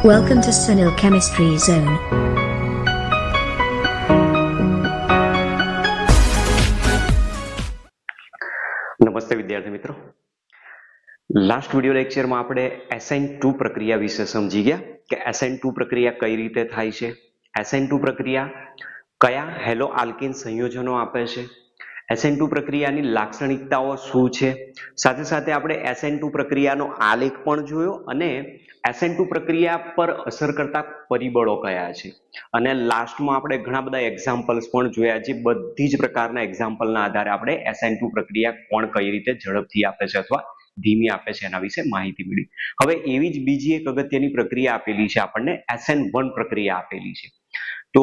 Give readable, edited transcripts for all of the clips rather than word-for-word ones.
Welcome to Sunil Chemistry Zone. નમસ્તે વિદ્યાર્થી મિત્રો, લાસ્ટ વિડિયો લેક્ચરમાં આપણે SN2 પ્રક્રિયા વિશે સમજી ગયા કે SN2 પ્રક્રિયા કઈ રીતે થાય છે, SN2 પ્રક્રિયા કયા હેલો આલ્કીન સંયોજનો આપે છે, SN2 પ્રક્રિયાની લાક્ષણિકતાઓ શું છે, સાથે સાથે આપણે SN2 પ્રક્રિયાનો આલેખ પણ જોયો અને SN2 પ્રક્રિયા પર અસર કરતા પરિબળો કયા છે અને લાસ્ટમાં આપણે ઘણા બધા એક્ઝામ્પલ્સ પણ જોયા, જે બધી જ પ્રકારના એક્ઝામ્પલના આધારે આપણે SN2 પ્રક્રિયા કોણ કઈ રીતે ઝડપથી આપે છે અથવા ધીમી આપે છે એના વિશે માહિતી મળી. હવે એવી જ બીજી એક અગત્યની પ્રક્રિયા આપેલી છે, આપણને SN1 પ્રક્રિયા આપેલી છે. તો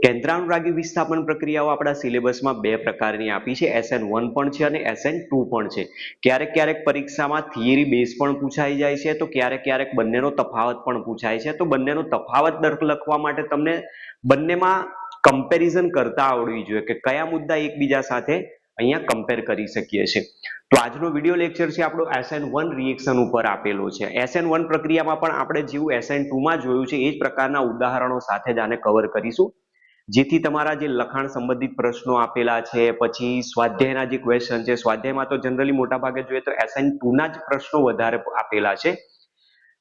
કેન્દ્રાનુરાગી વિસ્થાપન પ્રક્રિયાઓ આપણા સિલેબસમાં બે પ્રકારની આપી છે, SN1 પણ છે અને SN2 પણ છે. ક્યારેક ક્યારેક પરીક્ષામાં થિયરી બેઝ પણ પૂછાઈ જાય છે, તો ક્યારેક ક્યારેક બંનેનો તફાવત પણ પૂછાય છે. તો બંનેનો તફાવત લખવા માટે તમને બંનેમાં કમ્પેરિઝન કરતા આવડવી જોઈએ કે કયા મુદ્દા એકબીજા સાથે અહીંયા કમ્પેર કરી શકીએ છીએ. તો આજનો વિડિયો લેક્ચર છે આપણો SN1 રિએક્શન ઉપર આપેલો છે. SN1 પ્રક્રિયામાં પણ આપણે જેવું SN2 માં જોયું છે એ જ પ્રકારના ઉદાહરણો સાથે જ આને કવર કરીશું, જેથી તમારા જે લખાણ સંબંધિત પ્રશ્નો આપેલા છે, પછી સ્વાધ્યાયના જે ક્વેશ્ચન છે, સ્વાધ્યાયમાં તો જનરલી મોટા ભાગે જોઈએ તો SN2 ના જ પ્રશ્નો વધારે આપેલા છે.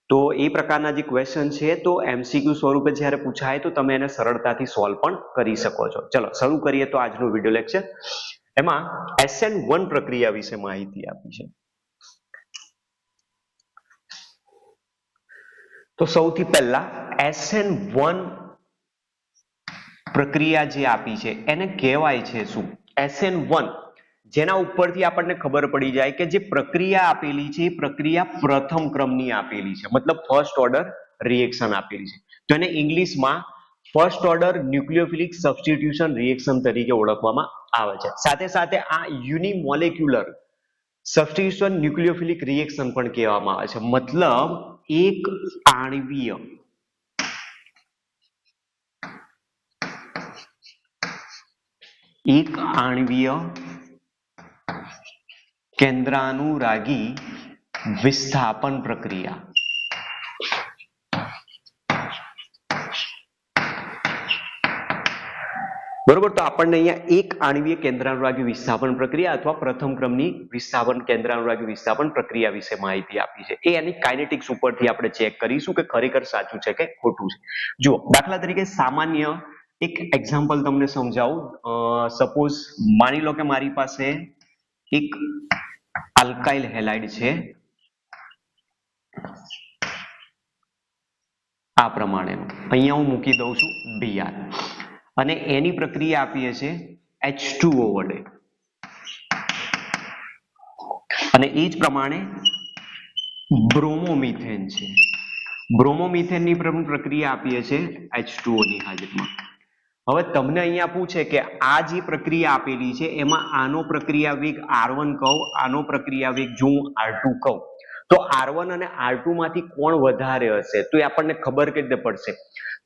તો એ પ્રકારના જે ક્વેશ્ચન છે તો MCQ સ્વરૂપે જ્યારે પૂછાય તો તમે એને સરળતાથી સોલ્વ પણ કરી શકો છો. ચલો શરૂ કરીએ તો આજનો વિડિયો લેક્ચર. એમાં SN1 પ્રક્રિયા વિશે માહિતી આપી છે. તો સૌથી પહેલા SN1 પ્રક્રિયા જે આપી છે એને કહેવાય છે શું? SN1 જેના ઉપરથી આપણને ખબર પડી જાય કે જે પ્રક્રિયા આપેલી છે એ પ્રક્રિયા પ્રથમ ક્રમની આપેલી છે, મતલબ ફર્સ્ટ ઓર્ડર રિએક્શન આપેલી છે. તો એને ઇંગ્લિશમાં ફર્સ્ટ ઓર્ડર ન્યુક્લિયોફિલિક સબસ્ટિટ્યુશન રિએક્શન તરીકે ઓળખવામાં આવે છે. સાથે સાથે આ યુનિમોલેક્યુલર સબસ્ટિટ્યુશન ન્યુક્લિયોફિલિક રિએક્શન પણ કહેવામાં આવે છે, મતલબ એક આણ્વીય કેન્દ્રાનુરાગી વિસ્થાપન પ્રક્રિયા. બરોબર, તો આપણને અહીંયા એક આણ્વીય કેન્દ્રાનુરાગી વિસ્થાપન પ્રક્રિયા અથવા પ્રથમ ક્રમની કેન્દ્રાનુરાગી વિસ્થાપન પ્રક્રિયા વિશે માહિતી આપી છે. એ એની કાઇનેટિક્સ ઉપરથી આપણે ચેક કરીશું કે ખરેખર સાચું છે કે ખોટું છે. જુઓ, દાખલા તરીકે સામાન્ય એક એક્ઝામ્પલ તમને સમજાવું. સપોઝ માની લો કે મારી પાસે એક આલ્કાઇલ હેલાઇડ છે આ પ્રમાણેનું, અહીંયા હું મૂકી દઉં છું Br અને એની પ્રક્રિયા આપીએ છે H2O વડે અને એ જ પ્રમાણે બ્રોમોમિથેન છે, બ્રોમોમિથેનની પ્રક્રિયા આપીએ છે H2O ની હાજરીમાં. હવે તમને અહીંયા પૂછે કે આ જે પ્રક્રિયા આપેલી છે એમાં આનો પ્રક્રિયા વેગ R1 કહું, આનો પ્રક્રિયા વેગ જો હું R2 કહું, તો R1 અને R2 માંથી કોણ વધારે હશે તો એ આપણને ખબર કઈ રીતે પડશે?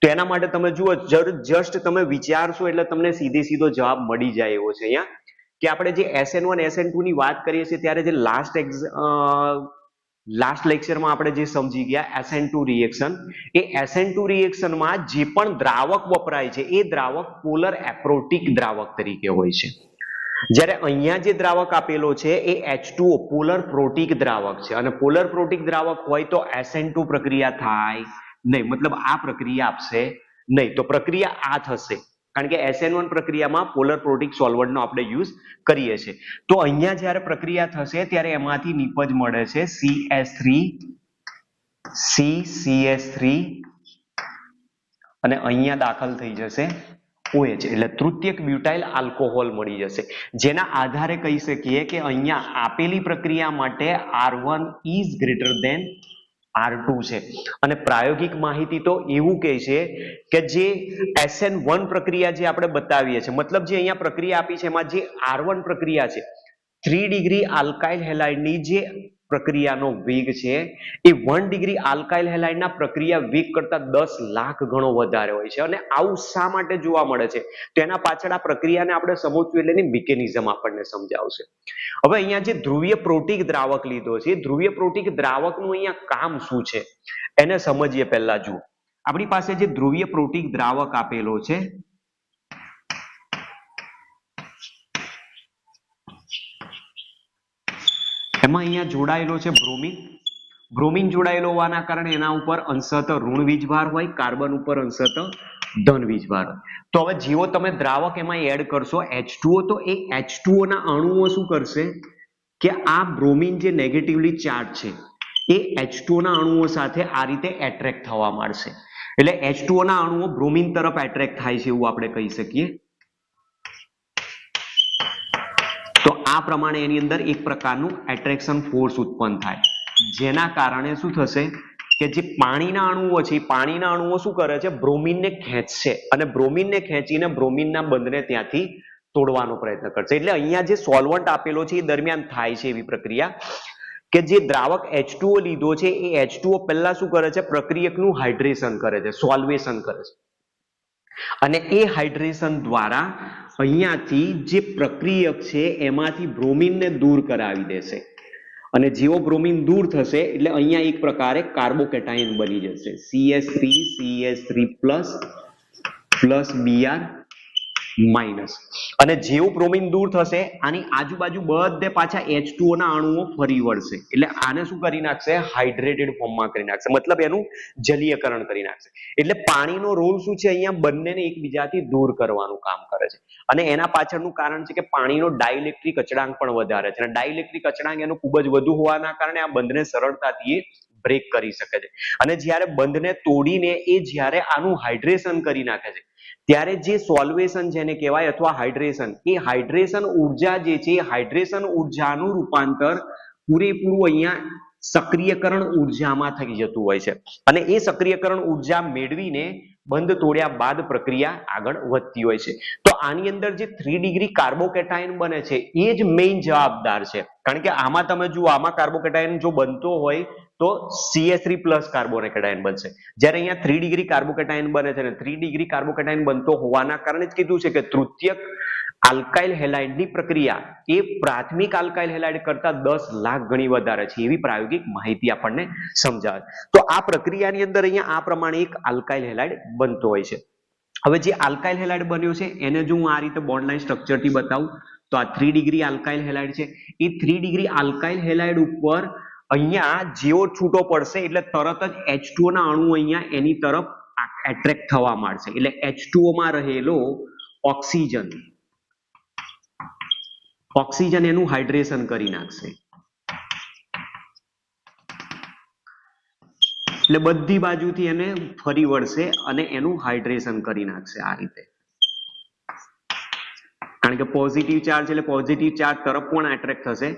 તો એના માટે તમે જુઓ, જસ્ટ તમે વિચારશો એટલે તમને સીધો જવાબ મળી જાય એવો છે અહીંયા, કે આપણે જે SN1 SN2 ની વાત કરીએ છીએ ત્યારે જે લાસ્ટ લેક્ચરમાં આપણે જે સમજી ગયા SN2 રિએક્શન, એ SN2 રિએક્શનમાં જે પણ દ્રાવક વપરાય છે એ દ્રાવક પોલર એપ્રોટિક દ્રાવક તરીકે હોય છે. જ્યારે અહીંયા જે દ્રાવક આપેલો છે એ H2O પોલર પ્રોટિક દ્રાવક છે અને પોલર પ્રોટિક દ્રાવક હોય તો SN2 પ્રક્રિયા થાય નહીં, મતલબ આ પ્રક્રિયા આપશે નહીં. તો પ્રક્રિયા આ થશે કારણ કે SN1 પ્રક્રિયામાં પોલર પ્રોટિક સોલ્વન્ટનો આપણે યુઝ કરીએ છીએ. તો અહીંયા જ્યારે પ્રક્રિયા થશે ત્યારે એમાંથી નિપજ મળે છે CS3 CCS3 અને અહીંયા દાખલ થઈ જશે OH, એટલે તૃતીયક બ્યુટાઇલ આલ્કોહોલ મળી જશે, જેના આધારે કહી શકીએ કે અહીંયા આપેલી પ્રક્રિયા માટે R1 is greater than R2 છે. અને પ્રાયોગિક માહિતી તો એવું કહે છે કે જે SN1 પ્રક્રિયા જે આપણે બતાવીએ છીએ, મતલબ જે અહીંયા પ્રક્રિયા આપી છે એમાં જે R1 પ્રક્રિયા છે 3 ડિગ્રી આલ્કાઇલ હેલાઇડની જે પ્રક્રિયાનો વેગ છે એ 1 ડિગ્રી આલ્કાઇલ હેલાઇડના પ્રક્રિયા વેગ કરતા 10 લાખ ગણો વધારે હોય છે. અને આવું શા માટે જોવા મળે છે તેના પાછળ આ પ્રક્રિયાને આપણે સમજવું એટલે એની મિકેનિઝમ આપણને સમજાવશે. હવે અહીંયા જે ધ્રુવીય પ્રોટીક દ્રાવક લીધો છે, ધ્રુવીય પ્રોટીક દ્રાવકનું અહીંયા કામ શું છે એને સમજીએ. પહેલા જુઓ, આપણી પાસે જે ધ્રુવીય પ્રોટીક દ્રાવક આપેલો છે એમાં અહીંયા જોડાયેલો છે બ્રોમિન. બ્રોમિન જોડાયેલો હોવાના કારણે એના ઉપર અંશતઃ ઋણ વીજભાર હોય, કાર્બન ઉપર અંશતઃ ધન વીજભાર હોય. તો હવે જેવો તમે દ્રાવક એમાં એડ કરશો H2O, તો એ H2O ના અણુઓ શું કરશે કે આ બ્રોમિન જે નેગેટિવલી ચાર્જ છે એ H2O ના અણુઓ સાથે આ રીતે એટ્રેક્ટ થવા માંડશે. એટલે H2O ના અણુઓ બ્રોમિન તરફ એટ્રેક્ટ થાય છે એવું આપણે કહી શકીએ. તો આ પ્રમાણે એની અંદર એક પ્રકારનું એટ્રેક્શન ફોર્સ ઉત્પન્ન થાય, જેના કારણે શું થશે કે જે પાણીના અણુઓ છે, પાણીના અણુઓ શું કરે છે, બ્રોમિનને ખેંચશે અને બ્રોમિનને ખેંચીને બ્રોમિનના બંધને ત્યાંથી તોડવાનો પ્રયત્ન કરશે. એટલે અહીંયા જે સોલ્વન્ટ આપેલો છે એ દરમિયાન થાય છે એવી પ્રક્રિયા કે જે દ્રાવક H2O લીધો છે એ H2O પહેલા શું કરે છે, પ્રક્રિયકનું હાઇડ્રેશન કરે છે, સોલ્વેશન કરે છે. અને એ હાઇડ્રેશન દ્વારા અહીંયાથી જે પ્રક્રિયક છે એમાંથી બ્રોમિનને દૂર કરાવી દેશે. અને જેવો બ્રોમિન દૂર થશે એટલે અહીંયા એક પ્રકારે કાર્બોકેટાયન બની જશે, CH3CH3+ Br-. અને જેવું બ્રોમિન દૂર થશે આની આજુબાજુ બધે પાછા H2O ના અણુઓ ફરી વળશે. એટલે આને શું કરી નાખશે, હાઇડ્રેટેડ ફોર્મમાં કરી નાખશે, મતલબ એનું જલીયકરણ કરી નાખશે. એટલે પાણીનો રોલ શું છે, અહીંયા બંનેને એકબીજાથી દૂર કરવાનું કામ કરે છે. અને એના પાછળનું કારણ છે કે પાણીનો ડાઇલેક્ટ્રિક અચળાંક પણ વધારે છે. અને ડાઇલેક્ટ્રિક અચળાંક એનો ખૂબ જ વધુ હોવાના કારણે આ બંધને સરળતાથી બ્રેક કરી શકે છે. અને જ્યારે બંધને તોડીને એ જ્યારે આનું હાઇડ્રેશન કરી નાખે છે ત્યારે જે સોલ્વેશન જેને કહેવાય અથવા હાઇડ્રેશન, એ હાઇડ્રેશન ઉર્જા જે છે એ હાઇડ્રેશન ઉર્જાનું રૂપાંતર પૂરેપૂરું અહીંયા સક્રિયકરણ ઉર્જામાં થઈ જતું હોય છે. અને એ સક્રિયકરણ ઉર્જા મેળવીને બંધ તોડ્યા બાદ પ્રક્રિયા આગળ વધતી હોય છે. તો આની અંદર જે 3 ડિગ્રી કાર્બોકેટાયન બને છે એ જ મેઇન જવાબદાર છે. કારણ કે આમાં તમે જુઓ, આમાં કાર્બોકેટાયન જો બનતો હોય તો CH3+ કાર્બોકેટાયન બનશે. જ્યારે અહીંયા 3 ડિગ્રી કાર્બોકેટાયન બને છે, અને 3 ડિગ્રી કાર્બોકેટાયન બનતો હોવાના કારણે જ કીધું છે કે તૃતીયક આલ્કાઇલ હેલાઇડની પ્રક્રિયા એ પ્રાથમિક આલ્કાઇલ હેલાઇડ કરતા 10 લાખ ગણી વધારે છે એવી પ્રાયોગિક માહિતી આપણને સમજાવે. તો આ પ્રક્રિયાની અંદર અહીંયા આ પ્રમાણે એક આલ્કાઇલ હેલાઇડ બનતો હોય છે. હવે જે આલ્કાઇલ હેલાઇડ બન્યો છે એને જો હું આ રીતે બોન્ડ લાઇન સ્ટ્રક્ચરથી બતાવું તો આ 3 ડિગ્રી આલ્કાઇલ હેલાઇડ છે. એ 3 ડિગ્રી આલ્કાઇલ હેલાઇડ ઉપર અહીંયા જેવો છૂટો પડશે એટલે તરત જ H2O ના અણુ અહીંયા એની તરફ એટ્રેક્ટ થવા માંડશે. એટલે H2O માં રહેલો ઓક્સિજન એનું હાઇડ્રેશન કરી નાખશે. એટલે બધી બાજુથી એને ફરી વળશે અને એનું હાઇડ્રેશન કરી નાખશે આ રીતે. કારણ કે પોઝિટિવ ચાર્જ એટલે પોઝિટિવ ચાર્જ તરફ પણ એટ્રેક્ટ થશે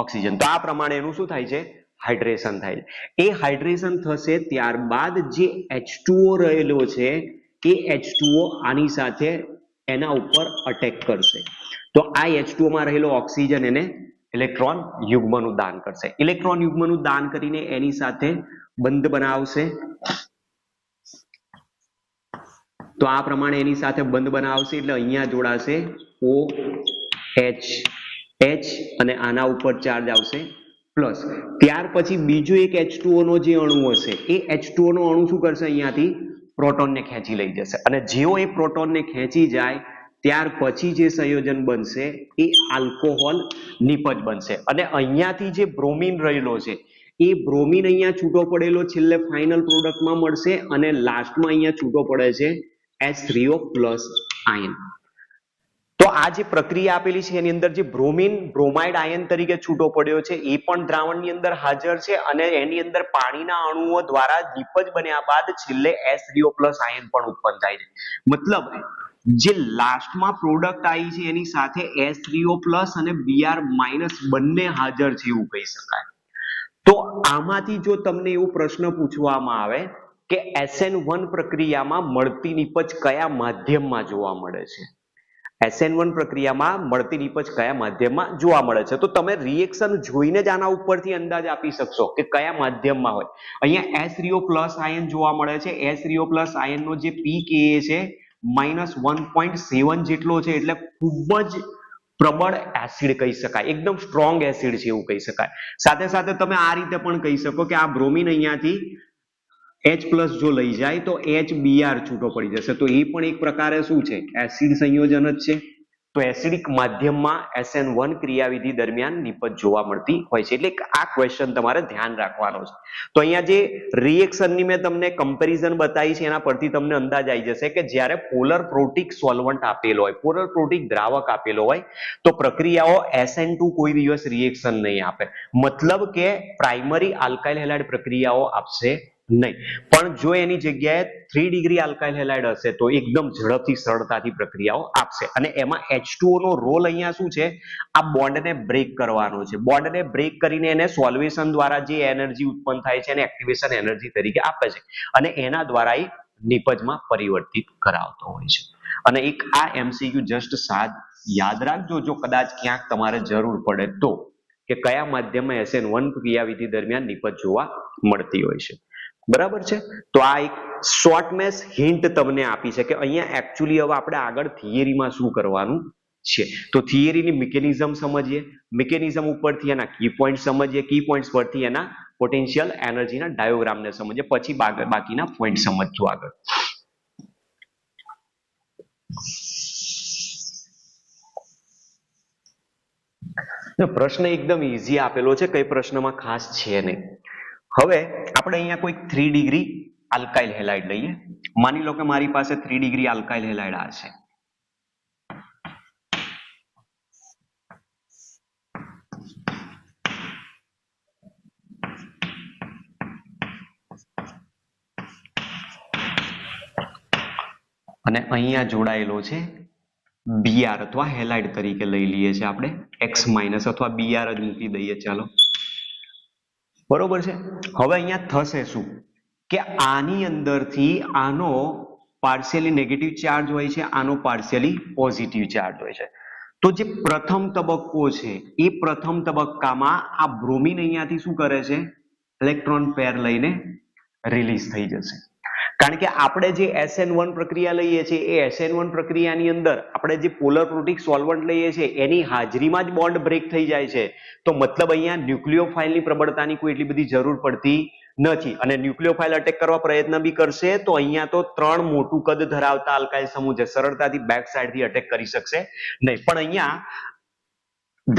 ઓક્સિજન. તો આ પ્રમાણે એનું શું થાય છે, હાઇડ્રેશન થાય છે. એ હાઇડ્રેશન થશે ત્યારબાદ જે H2O રહેલો છે એ H2O આની સાથે એના ઉપર અટેક કરશે. તો આ H2O માં રહેલો ઓક્સિજન એને ઇલેક્ટ્રોન યુગ્મનું દાન કરશે. ઇલેક્ટ્રોન યુગ્મનું દાન કરીને એની સાથે બંધ બનાવશે. તો આ પ્રમાણે એની સાથે બંધ બનાવશે એટલે અહીંયા જોડાશે OH અને આના ઉપર ચાર્જ આવશે પ્લસ. ત્યાર પછી બીજો એક H2O નો જે અણુ હશે એ H2O નો અણુ શું કરશે, અહીંયાથી પ્રોટોનને ખેંચી લઈ જશે. અને જેવો એ પ્રોટોનને ખેંચી જાય ત્યાર પછી જે સંયોજન બનશે એ આલ્કોહોલ નિપજ બનશે. અને અહીંયાથી જે બ્રોમિન રહેલો છે એ બ્રોમિન અહીંયા છૂટો પડેલો છેલ્લે ફાઇનલ પ્રોડક્ટમાં મળશે અને લાસ્ટમાં અહીંયા છૂટો પડે છે H3O+ આયન. તો આ જે પ્રક્રિયા આપેલી છે એની અંદર જે બ્રોમિન બ્રોમાઇડ આયન તરીકે છૂટો પડ્યો છે એ પણ દ્રાવણની અંદર હાજર છે. અને એની અંદર પાણીના અણુઓ દ્વારા નિપજ બન્યા બાદ છેલ્લે H3O+ આયન પણ ઉત્પન્ન થાય છે. મતલબ જે લાસ્ટમાં પ્રોડક્ટ આવી છે એની સાથે H3O+ અને Br- બંને હાજર છે એવું કહી શકાય. તો આમાંથી જો તમને એવો પ્રશ્ન પૂછવામાં આવે કે SN1 પ્રક્રિયામાં મળતી નિપજ કયા માધ્યમમાં જોવા મળે છે, SN1 પ્રક્રિયામાં મળતી નીપજ કયા માધ્યમમાં જોવા મળે છે? તો તમે રિએક્શન જોઈને જ આના ઉપરથી અંદાજ આપી શકશો કે કયા માધ્યમમાં હોય. અહીંયા H3O પ્લસ આયન જોવા મળે છે. H3O પ્લસ આયનનો જે pKa છે -1.7 જેટલો છે, એટલે ખૂબ જ પ્રબળ એસિડ કહી શકાય, એકદમ સ્ટ્રોંગ એસિડ છે એવું કહી શકાય. સાથે સાથે તમે આ રીતે પણ કહી શકો કે આ બ્રોમિન અહીંયાથી H+ જો લઈ જાય તો HBr છૂટો પડી જશે, તો એ પણ એક પ્રકારે શું છે? એસિડ સંયોજન જ છે. તો એસિડિક માધ્યમમાં SN1 ક્રિયાવિધિ દરમિયાન નીપજ જોવા મળતી હોય છે. એટલે આ ક્વેશ્ચન તમારે ધ્યાન રાખવાનો છે. તો અહીંયા જે રિએક્શનની મેં તમને કમ્પેરિઝન બતાવી છે એના પરથી તમને અંદાજ આવી જશે કે જ્યારે પોલર પ્રોટિક સોલ્વન્ટ આપેલો હોય, પોલર પ્રોટિક દ્રાવક આપેલો હોય, તો પ્રક્રિયાઓ SN2 કોઈ દિવસ રિએક્શન નહીં આપે. મતલબ કે પ્રાઇમરી આલ્કાઇલ હેલાઇડ પ્રક્રિયાઓ આપશે નહીં. પણ જો એની જગ્યાએ 3 ડિગ્રી આલ્કાઇલ હેલાઇડ હશે તો એકદમ ઝડપથી સરળતાથી પ્રક્રિયાઓ આપશે. અને એમાં H2O નો રોલ અહીંયા શું છે? આ બોન્ડને બ્રેક કરવાનો છે. બોન્ડને બ્રેક કરીને એને સોલ્વેશન દ્વારા જે એનર્જી ઉત્પન્ન થાય છે એને એક્ટિવેશન એનર્જી તરીકે આપે છે, અને એના દ્વારા એ નિપજમાં પરિવર્તિત કરાવતો હોય છે. અને એક આ MCQ જસ્ટ યાદ રાખજો, જો કદાચ ક્યાંક તમારે જરૂર પડે તો, કે કયા માધ્યમમાં SN1 ક્રિયાવિધિ દરમિયાન નિપજ જોવા મળતી હોય છે. બરાબર છે? તો આ એક શોર્ટ મેં હિન્ટ તમને આપી છે કે અહીંયા એકચ્યુઅલી હવે આપણે આગળ થિયરીમાં શું કરવાનું છે. તો થિયરીની મિકેનિઝમ સમજીએ, મિકેનિઝમ ઉપરથી એના કી પોઈન્ટ સમજીએ, કી પોઈન્ટ્સ પરથી એના પોટેન્શિયલ એનર્જીના ડાયોગ્રામને સમજીએ, પછી બાકીના પોઈન્ટ સમજજો આગળ. પ્રશ્ન એકદમ ઈઝી આપેલો છે, કઈ પ્રશ્નમાં ખાસ છે નહીં. હવે આપણે અહીંયા કોઈ 3 ડિગ્રી આલ્કાઇલ હેલાઇડ લઈએ. માની લો કે મારી પાસે 3 ડિગ્રી આલ્કાઇલ હેલાઇડ આ છે. અને અહીંયા જોડાયેલો છે Br અથવા હેલાઇડ તરીકે લઈ લઈએ છીએ આપણે, X- અથવા Br જ મૂકી દઈએ, ચાલો. બરોબર છે? હવે અહીંયા થશે શું કે આની અંદરથી આનો પાર્શિયલી નેગેટિવ ચાર્જ હોય છે, આનો પાર્શિયલી પોઝિટિવ ચાર્જ હોય છે. તો જે પ્રથમ તબક્કો છે એ પ્રથમ તબક્કામાં આ બ્રોમિન અહીંયાથી શું કરે છે? ઇલેક્ટ્રોન પેર લઈને રિલીઝ થઈ જશે. કારણ કે આપણે જે SN1 પ્રક્રિયા લઈએ છીએ એ SN1 પ્રક્રિયાની અંદર આપણે જે પોલર પ્રોટિક સોલ્વન્ટ લઈએ છીએ એની હાજરીમાં જ બોન્ડ બ્રેક થઈ જાય છે. તો મતલબ અહીંયા ન્યુક્લિયોફાઇલની પ્રબળતાની કોઈ એટલી બધી જરૂર પડતી નથી. અને ન્યુક્લિયોફાઇલ અટેક કરવા પ્રયત્ન બી કરશે તો અહીંયા તો 3 મોટું કદ ધરાવતા આલ્કાઇલ સમૂહ છે, સરળતાથી બેક સાઈડથી અટેક કરી શકશે નહીં. પણ અહીંયા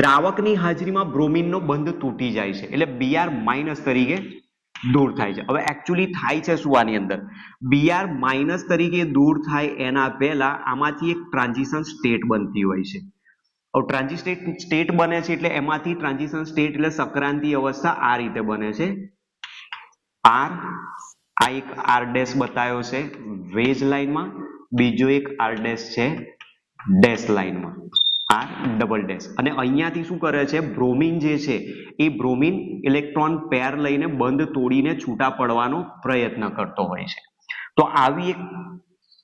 દ્રાવકની હાજરીમાં બ્રોમિનનો બંધ તૂટી જાય છે, એટલે Br- તરીકે દૂર થાય છે. હવે એકચ્યુઅલી થાય છે શું આની અંદર? Br- તરીકે દૂર થાય એના પહેલા આમાંથી એક ટ્રાન્ઝિશન સ્ટેટ બનતી હોય છે. હવે ટ્રાન્ઝિશન સ્ટેટ બને છે એટલે એમાંથી ટ્રાન્ઝિશન સ્ટેટ એટલે સંક્રાંતિ અવસ્થા આ રીતે બને છે. R, આ એક R' બતાવ્યો છે વેજ લાઈનમાં, બીજો એક R' છે ડેશ લાઈનમાં, R'. અને અહીંયાથી શું કરે છે? બ્રોમિન જે છે એ બ્રોમિન ઇલેક્ટ્રોન પેર લઈને બંધ તોડીને છૂટા પડવાનો પ્રયત્ન કરતો હોય છે. તો આવી એક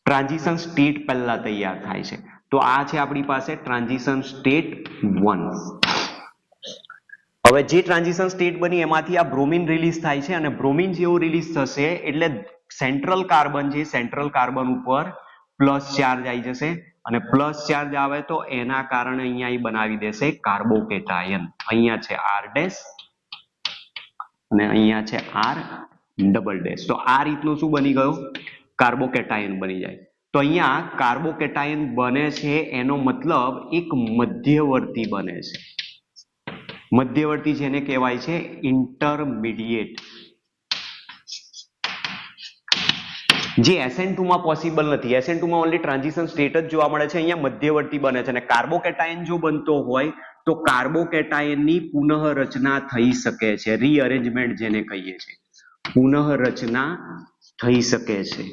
ટ્રાન્ઝિશન સ્ટેટ પહેલા તૈયાર થાય છે. તો આ છે આપણી પાસે ટ્રાન્ઝિશન સ્ટેટ 1. હવે જે ટ્રાન્ઝિશન સ્ટેટ બની એમાંથી આ બ્રોમિન રિલીઝ થાય છે, અને બ્રોમિન જેવું રિલીઝ થશે એટલે સેન્ટ્રલ કાર્બન છે, સેન્ટ્રલ કાર્બન ઉપર પ્લસ ચાર્જ આવી જશે, અને પ્લસ ચાર્જ આવે તો એના કારણે અહીંયા બનાવી દેશે કાર્બોકેટાયન. અહીંયા છે R' અને અહીંયા છે R'. તો આ રીતનું શું બની ગયું? કાર્બોકેટાયન બની જાય. તો અહીંયા કાર્બોકેટાયન બને છે એનો મતલબ એક મધ્યવર્તી બને છે. મધ્યવર્તી જેને કહેવાય છે ઇન્ટરમીડિયેટ, જે SN2 માં પોસિબલ નથી. SN2 માં ઓનલી ટ્રાન્ઝિશન સ્ટેટ જ જોવા મળે છે, અહીંયા મધ્યવર્તી બને છે. અને કાર્બોકેટાયન જો બનતો હોય તો કાર્બોકેટાયનની પુનઃરચના થઈ શકે છે, રીઅરેન્જમેન્ટ જેને કહીએ છીએ, પુનઃરચના થઈ શકે છે.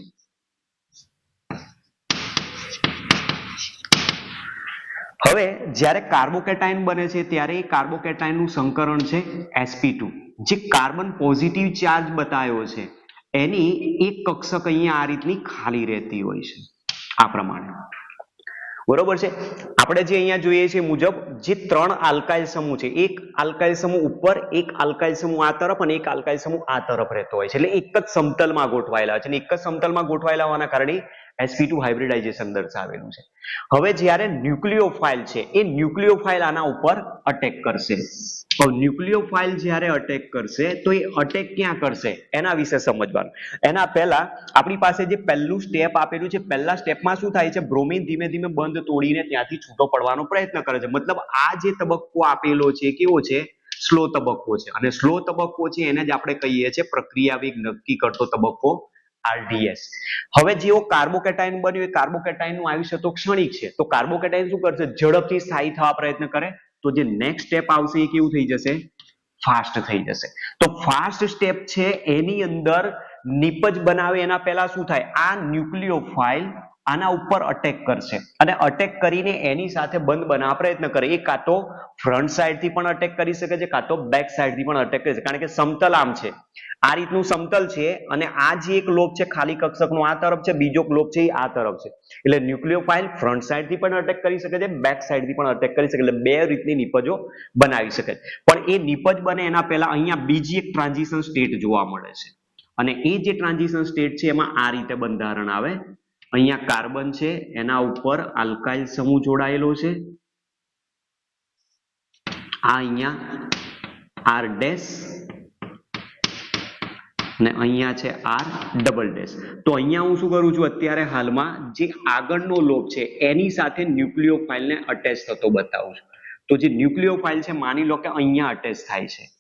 હવે જ્યારે કાર્બોકેટાયન બને છે ત્યારે એ કાર્બોકેટાયનનું સંકરણ છે sp2. જે કાર્બન પોઝિટિવ ચાર્જ બતાવ્યો છે એની એક કક્ષક અહીંયા આ રીતની ખાલી રહેતી હોય છે, આ પ્રમાણે. બરોબર છે. આપણે જે અહીંયા જોઈએ છે મુજબ જે 3 આલ્કાઇલ સમૂહ છે, એક આલ્કાઇલ સમૂહ ઉપર, એક આલ્કાઇલ સમૂહ આ તરફ અને એક આલ્કાઇલ સમૂહ આ તરફ રહેતો હોય છે. એટલે એક જ સમતલમાં ગોઠવાયેલા છે અને એક જ સમતલમાં ગોઠવાયેલા હોવાના કારણે sp2 હાઇબ્રિડાઇઝેશન દર્શાવેલું છે. હવે જ્યારે ન્યુક્લિયોફાઇલ છે એ ન્યુક્લિયોફાઇલ આના ઉપર અટેક કરશે. તો ન્યુક્લિયોફાઇલ જ્યારે અટેક કરશે તો એ અટેક ક્યાં કરશે એના વિશે સમજવાનું. એના પહેલા આપણી પાસે જે પહેલું સ્ટેપ આપેલું છે, પહેલા સ્ટેપમાં શું થાય છે, બ્રોમિન ધીમે ધીમે બંધ તોડીને ત્યાંથી છૂટો પડવાનો પ્રયત્ન કરે છે. મતલબ આ જે તબક્કો આપેલો છે કેવો છે, સ્લો તબક્કો છે. અને સ્લો તબક્કો છે એને જ આપણે કહીએ છીએ પ્રક્રિયા વેગ નક્કી કરતો તબક્કો, RDS. હવે જેવો કાર્બોકેટાયન બન્યું, એ કાર્બોકેટાયનનું આયુષ્ય તો ક્ષણિક છે. તો કાર્બોકેટાયન શું કરશે, ઝડપથી સ્થાયી થવા પ્રયત્ન કરે. તો જે નેક્સ્ટ સ્ટેપ આવશે એ કેવું થઈ જશે, ફાસ્ટ થઈ જશે. તો ફાસ્ટ સ્ટેપ છે એની અંદર નિપજ બનાવે એના પહેલા શું થાય, આ ન્યુક્લિયોફાઇલ આના ઉપર અટેક કરશે અને અટેક કરીને એની સાથે બંધ બનાવવા પ્રયત્ન કરે. એ કાં તો ફ્રન્ટ સાઈડ થી પણ અટેક કરી શકે છે, કાં તો બેક સાઈડ થી પણ અટેક કરી શકે, કારણ કે સમતલ આમ છે, આ રીતનું સમતલ છે અને આ જે એક લોબ છે ખાલી કક્ષકનો આ તરફ છે, બીજો લોબ છે એ આ તરફ છે. એટલે ન્યુક્લિયોફાઇલ ફ્રન્ટ સાઈડ થી પણ અટેક કરી શકે છે, બેક સાઈડ થી પણ અટેક કરી શકે. એટલે બે રીતની નિપજો બનાવી શકે. પણ એ નિપજ બને એના પહેલા અહીંયા બીજી એક ટ્રાન્ઝિશન સ્ટેટ જોવા મળે છે અને એ જે ટ્રાન્ઝિશન સ્ટેટ છે એમાં આ રીતે બંધારણ આવે. અહીંયા કાર્બન છે, એના ઉપર આલ્કાઇલ સમૂહ જોડાયેલો છે, આ અહીંયા R ડેશ અને અહીંયા છે R ડબલ ડેશ. તો અહીંયા હું શું કરું છું, અત્યારે હાલમાં જે આગળનો લોબ છે એની સાથે ન્યુક્લિયોફાઇલને અટેચ થતો બતાવું છું. તો જે ન્યુક્લિયોફાઇલ છે માની લો કે અહીંયા અટેચ થાય છે,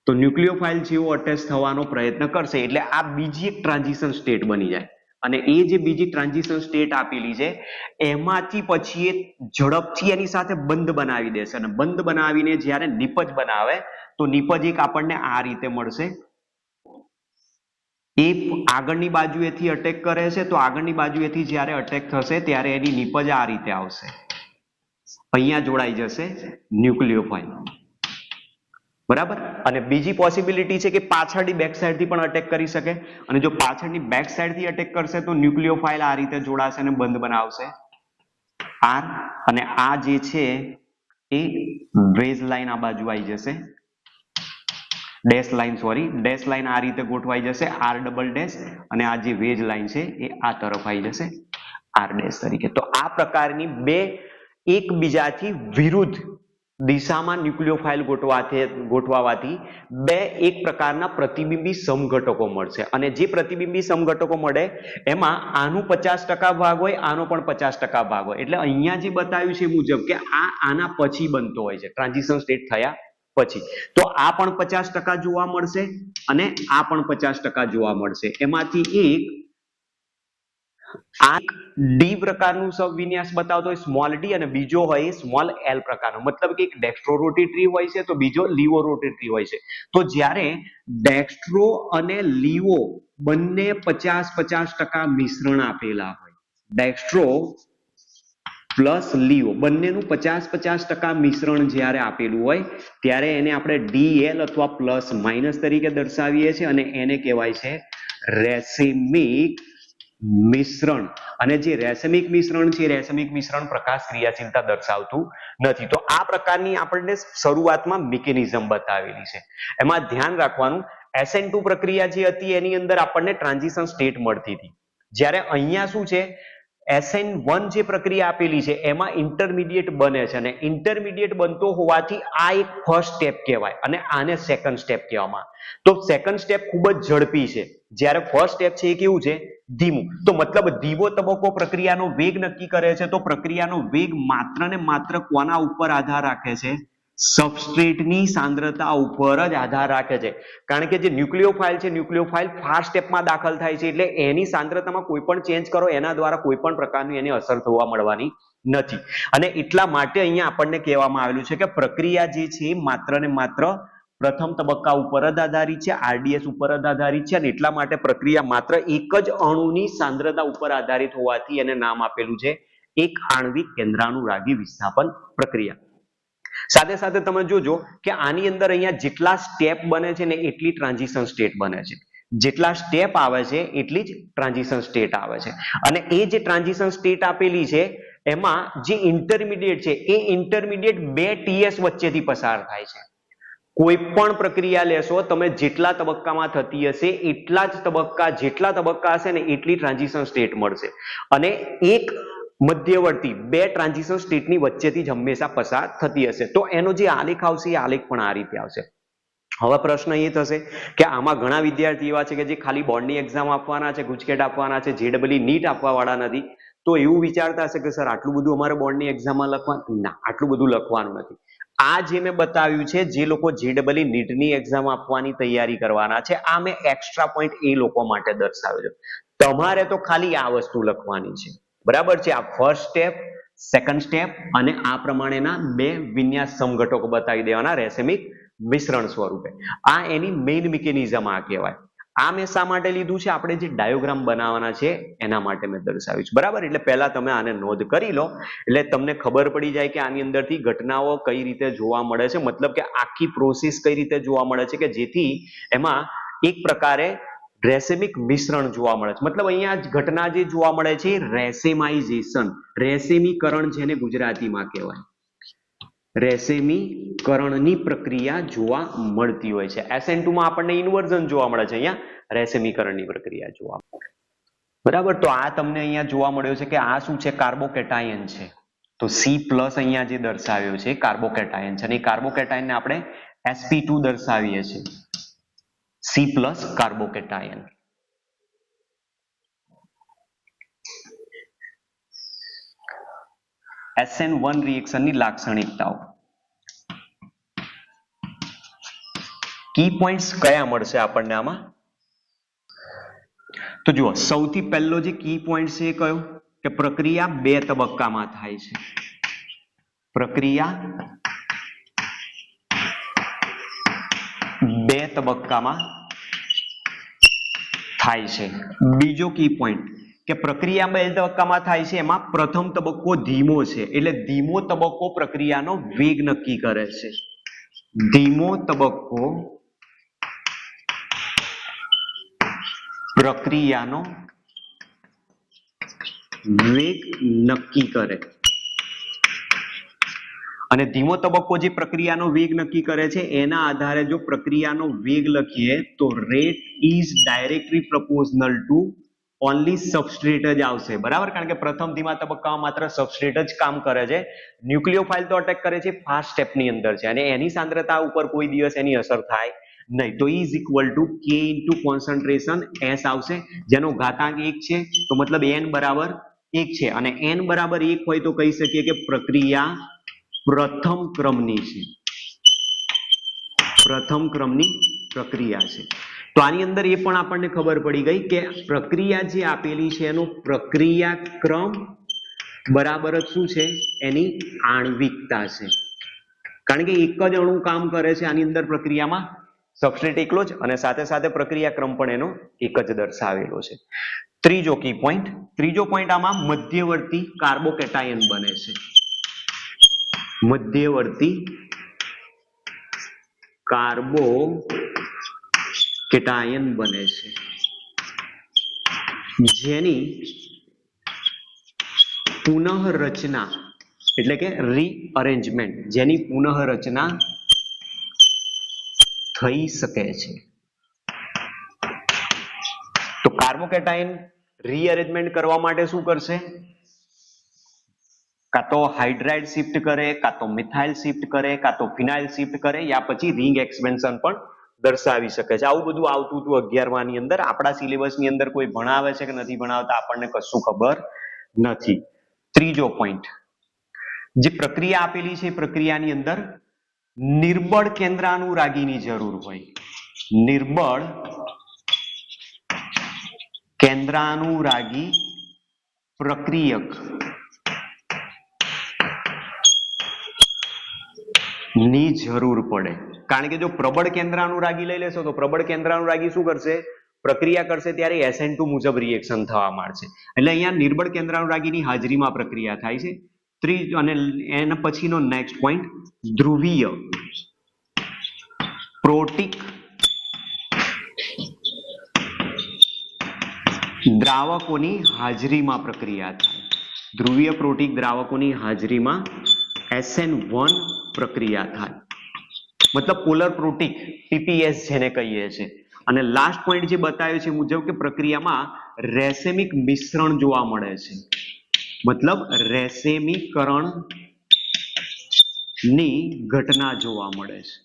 તો ન્યુક્લિયોફાઇલ જેવો અટેચ થવાનો પ્રયત્ન કરશે એટલે આ બીજી એક ટ્રાન્ઝિશન સ્ટેટ બની જાય. અને એ જે બીજી ટ્રાન્ઝિશન સ્ટેટ આપેલી છે એમાંથી પછી એ ઝડપથી એની સાથે બંધ બનાવી દેશે અને બંધ બનાવીને જ્યારે નિપજ બનાવે તો નિપજ એક આપણને આ રીતે મળશે. એ આગળની બાજુએથી અટેક કરે છે તો આગળની બાજુએથી જ્યારે અટેક થશે ત્યારે એની નિપજ આ રીતે આવશે, અહીંયા જોડાઈ જશે ન્યુક્લિયોફાઇલ. બરાબર. અને બીજી પોસિબિલિટી છે કે પાછળની બેક સાઈડ થી પણ અટેક કરી શકે અને જો પાછળની બેક સાઈડ થી અટેક કરશે તો ન્યુક્લિયોફાઇલ આ રીતે જોડાશે અને બંધ બનાવશે R. અને આ જે છે એ વેજ લાઈન આ બાજુ આવી જશે, dash line, sorry dash line આ રીતે ગોઠવાઈ જશે R ડબલ ડેશ, અને આ જે વેજ લાઈન છે એ આ તરફ આવી જશે R ડેશ તરીકે. તો આ પ્રકારની બે એકબીજાથી વિરુદ્ધ દિશામાં ન્યુક્લિયોફાઇલ ગોઠવાવાથી બે એક પ્રકારના પ્રતિબિંબી સમઘટકો મળશે. અને જે પ્રતિબિંબી સમઘટકો મળે એમાં આનું 50% ભાગ હોય, આનો પણ 50% ભાગ હોય. એટલે અહીંયા જે બતાવ્યું છે મુજબ કે આ આના પછી બનતો હોય છે, ટ્રાન્ઝિશન સ્ટેટ થયા પછી. તો આ પણ 50% જોવા મળશે અને આ પણ 50% જોવા મળશે. એમાંથી એક આ ડી પ્રકારનું સબવિન્યાસ બતાવતો હોય સ્મોલ ડી અને બીજો હોય સ્મોલ એલ પ્રકારનો. મતલબ કે એક ડેક્સ્ટ્રો રોટેટરી હોય છે તો બીજો લીવો રોટેટરી હોય છે. તો જ્યારે ડેક્સ્ટ્રો અને લીવો બંને 50-50% મિશ્રણ આપેલા હોય, ડેક્સ્ટ્રો પ્લસ લીવો બંનેનું 50-50% મિશ્રણ જ્યારે આપેલું હોય ત્યારે એને આપણે DL અથવા પ્લસ માઇનસ તરીકે દર્શાવીએ છીએ અને એને કહેવાય છે રેસિમિક મિશ્રણ. અને જે રેસમિક મિશ્રણ છે, રેસમિક મિશ્રણ પ્રકાશ ક્રિયાશીલતા દર્શાવતું નથી. તો આ પ્રકારની આપણને શરૂઆતમાં મિકેનિઝમ બતાવેલી છે. એમાં ધ્યાન રાખવાનું, SN2 પ્રક્રિયા જે હતી એની અંદર આપણને ટ્રાન્ઝિશન સ્ટેટ મળતી હતી, જ્યારે અહીંયા શું છે, SN1 જે પ્રક્રિયા આપેલી છે એમાં ઇન્ટરમીડિયેટ બને છે અને ઇન્ટરમીડિયેટ બનતો હોવાથી આ એક ફર્સ્ટ સ્ટેપ કહેવાય અને આને સેકન્ડ સ્ટેપ કહેવામાં. તો સેકન્ડ સ્ટેપ ખૂબ જ ઝડપી છે, જ્યારે ફર્સ્ટ સ્ટેપ છે એ કેવું છે, ધીમું. તો મતલબ ધીમો તબક્કો પ્રક્રિયાનો વેગ નક્કી કરે છે. તો પ્રક્રિયાનો વેગ માત્ર ને માત્ર કોના ઉપર આધાર રાખે છે, સબસ્ટ્રેટની સાંદ્રતા ઉપર જ આધાર રાખે છે. કારણ કે જે ન્યુક્લિયોફાઇલ છે, ન્યુક્લિયોફાઇલ ફાસ્ટ સ્ટેપમાં દાખલ થાય છે એટલે એની સાંદ્રતામાં કોઈ પણ ચેન્જ કરો એના દ્વારા કોઈ પણ પ્રકારની એની અસર જોવા મળવાની નથી. અને એટલા માટે અહીંયા આપણને કહેવામાં આવેલું છે કે પ્રક્રિયા જે છે માત્ર ને માત્ર પ્રથમ તબક્કા ઉપર જ આધારિત છે, RDS ઉપર જ આધારિત છે. અને એટલા માટે પ્રક્રિયા માત્ર એક જ અણુની સાંદ્રતા ઉપર આધારિત હોવાથી એને નામ આપેલું છે એક આણ્વિક કેન્દ્રાનુરાગી વિસ્થાપન પ્રક્રિયા. સાથે સાથે તમે જોજો કે આની અંદર અહીંયા જેટલા સ્ટેપ બને છે ને એટલી ટ્રાન્ઝિશન સ્ટેટ બને છે, જેટલા સ્ટેપ આવે છે એટલી જ ટ્રાન્ઝિશન સ્ટેટ આવે છે. અને એ જે ટ્રાન્ઝિશન સ્ટેટ આપેલી છે એમાં જે ઇન્ટરમીડિયેટ છે એ ઇન્ટરમીડિયેટ 2 TS વચ્ચેથી પસાર થાય છે. કોઈ પણ પ્રક્રિયા લેશો તમે, જેટલા તબક્કામાં થતી હશે એટલા જ તબક્કા, જેટલા તબક્કા હશે ને એટલી ટ્રાન્ઝિશન સ્ટેટ મળશે, અને એક મધ્યવર્તી 2 ટ્રાન્ઝિશન સ્ટેટની વચ્ચેથી જ હંમેશા પસાર થતી હશે. તો એનો જે આલેખ આવશે એ આલેખ પણ આ રીતે આવશે. હવે પ્રશ્ન એ થશે કે આમાં ઘણા વિદ્યાર્થી એવા છે કે જે ખાલી બોર્ડની એક્ઝામ આપવાના છે, ગુજકેટ આપવાના છે, JEE નીટ આપવા વાળા નથી, તો એવું વિચારતા હશે કે સર આટલું બધું અમારે બોર્ડની એક્ઝામમાં લખવાનું, ના, આટલું બધું લખવાનું નથી. આ જે મેં બતાવ્યું છે, જે લોકો JEE નીટની એક્ઝામ આપવાની તૈયારી કરવાના છે, આ મેં એક્સ્ટ્રા પોઈન્ટ એ લોકો માટે દર્શાવ્યો છે. તમારે તો ખાલી આ વસ્તુ લખવાની છે, બરાબર છે. આ ફર્સ્ટ સ્ટેપ, સેકન્ડ સ્ટેપ અને આ પ્રમાણેના 2 વિન્યાસ સમઘટકો બતાવી દેવાના રેસેમિક મિશ્રણ સ્વરૂપે. આ એની મેઇન મિકેનિઝમ આ કહેવાય. આ મેં શા માટે લીધું છે? આપણે જે ડાયોગ્રામ બનાવવાના છે એના માટે મેં દર્શાવ્યું છે, બરાબર. એટલે પહેલા તમે આને નોંધ કરી લો એટલે તમને ખબર પડી જાય કે આની અંદરથી ઘટનાઓ કઈ રીતે જોવા મળે છે, મતલબ કે આખી પ્રોસેસ કઈ રીતે જોવા મળે છે, કે જેથી એમાં એક પ્રકારે રેસેમિક મિશ્રણ જોવા મળે છે. મતલબ અહીંયા ઘટના જે જોવા મળે છે રેસેમાઇઝેશન, રેસેમીકરણ જેને ગુજરાતીમાં કહેવાય, રેસેમીકરણની પ્રક્રિયા જોવા મળતી હોય છે. SN2 માં આપણને ઇન્વર્ઝન જોવા મળે છે, અહીંયા રેસેમીકરણની પ્રક્રિયા જોવા મળે, બરાબર. તો આ તમને અહીંયા જોવા મળ્યો છે કે આ શું છે? કાર્બોકેટાયન છે. તો C+ અહીંયા જે દર્શાવ્યો છે કાર્બોકેટાયન છે, અને એ કાર્બોકેટાયનને આપણે sp2 દર્શાવીએ છીએ. C+ carbocation. SN1 રિએક્શનની લાક્ષણિકતાઓ. કી પોઈન્ટ્સ કયા મળશે આપણને આમાં? તો જુઓ, સૌથી પહેલો જે કી પોઈન્ટ છે એ કયો? કે પ્રક્રિયા 2 તબક્કામાં થાય છે. પ્રક્રિયા 2 તબક્કામાં થાય છે. બીજો કી પોઈન્ટ કે પ્રક્રિયા 2 તબક્કામાં થાય છે, એમાં પ્રથમ તબક્કો ધીમો છે, એટલે ધીમો તબક્કો પ્રક્રિયાનો વેગ નક્કી કરે છે. ધીમો તબક્કો પ્રક્રિયાનો વેગ નક્કી કરે, અને ધીમો તબક્કો જે પ્રક્રિયાનો વેગ નક્કી કરે છે એના આધારે જો પ્રક્રિયાનો વેગ લખીએ તો rate is directly પ્રપોઝનલ two only substrate જ આવશે, બરાબર. કારણ કે પ્રથમ ધીમા તબક્કામાં માત્ર સબસ્ટ્રેટ જ કામ કરે છે. ન્યુક્લિયોફાઇલ તો અટેક કરે છે ફાસ્ટ સ્ટેપની અંદર છે, અને એની સાંદ્રતા ઉપર કોઈ દિવસ એની અસર થાય નહીં. તો is equal to K into concentration S આવશે, જેનો ઘાતાંક 1 છે, તો મતલબ N બરાબર 1 છે, અને N બરાબર 1 હોય તો કહી શકીએ કે પ્રક્રિયા પ્રથમ ક્રમની છે. પ્રથમ ક્રમની પ્રક્રિયા છે. તો આની અંદર એ પણ આપણને ખબર પડી ગઈ કે પ્રક્રિયા જે આપેલી છે એનો પ્રક્રિયા ક્રમ બરાબર જ શું છે? એની આણ્વિકતા છે. કારણ કે એક જ અણુ કામ કરે છે આની અંદર પ્રક્રિયામાં, સબસ્ટ્રેટ એકલો જ, અને સાથે સાથે પ્રક્રિયા ક્રમ પણ એનો એક જ દર્શાવેલો છે. ત્રીજો કી પોઈન્ટ, ત્રીજો પોઈન્ટ આમાં મધ્યવર્તી કાર્બોકેટાયન બને છે. મધ્યવર્તી કાર્બોકેટાયન બને છે, જેની પુનઃરચના એટલે કે રીઅરેન્જમેન્ટ, જેની પુનઃરચના થઈ શકે છે. તો કાર્બોકેટાયન રીઅરેન્જમેન્ટ કરવા માટે શું કરશે? કાં તો હાઇડ્રાઇડ શિફ્ટ કરે, કાં તો મિથાઇલ શિફ્ટ કરે, કાં તો ફિનાઇલ શિફ્ટ કરે, યા પછી રિંગ એક્સપેન્શન પણ દર્શાવી શકે છે. આવું બધું આવતું હતું 11મા ની અંદર. આપણા સિલેબસની અંદર કોઈ ભણાવે છે કે નથી ભણાવતા આપણને કશું ખબર નથી. ત્રીજો પોઈન્ટ, જે પ્રક્રિયા આપેલી છે એ પ્રક્રિયાની અંદર નિર્બળ કેન્દ્રાનુરાગીની જરૂર હોય. નિર્બળ કેન્દ્રાનુરાગી પ્રક્રિયક ની જરૂર પડે. કારણ કે જો પ્રબળ કેન્દ્રાનુરાગી લઈ લેશો તો પ્રબળ કેન્દ્રાનુરાગી શું કરશે? પ્રક્રિયા કરશે ત્યારે SN2 મુજબ રિએક્શન થવા માંડશે. એટલે અહીંયા નિર્બળ કેન્દ્રાનુરાગીની હાજરીમાં પ્રક્રિયા થાય છે. ત્રીજો અને એના પછીનો નેક્સ્ટ પોઈન્ટ, ધ્રુવીય પ્રોટીક દ્રાવકોની હાજરીમાં પ્રક્રિયા થાય. ધ્રુવીય પ્રોટીક દ્રાવકોની હાજરીમાં SN1 પ્રક્રિયા થાય, મતલબ પોલર પ્રોટીક PPS જેને કહીએ છીએ. અને લાસ્ટ પોઈન્ટ જે બતાવ્યો છે મુજબ કે પ્રક્રિયામાં રેસેમિક મિશ્રણ જોવા મળે છે, મતલબ રેસેમીકરણ ની ઘટના જોવા મળે છે.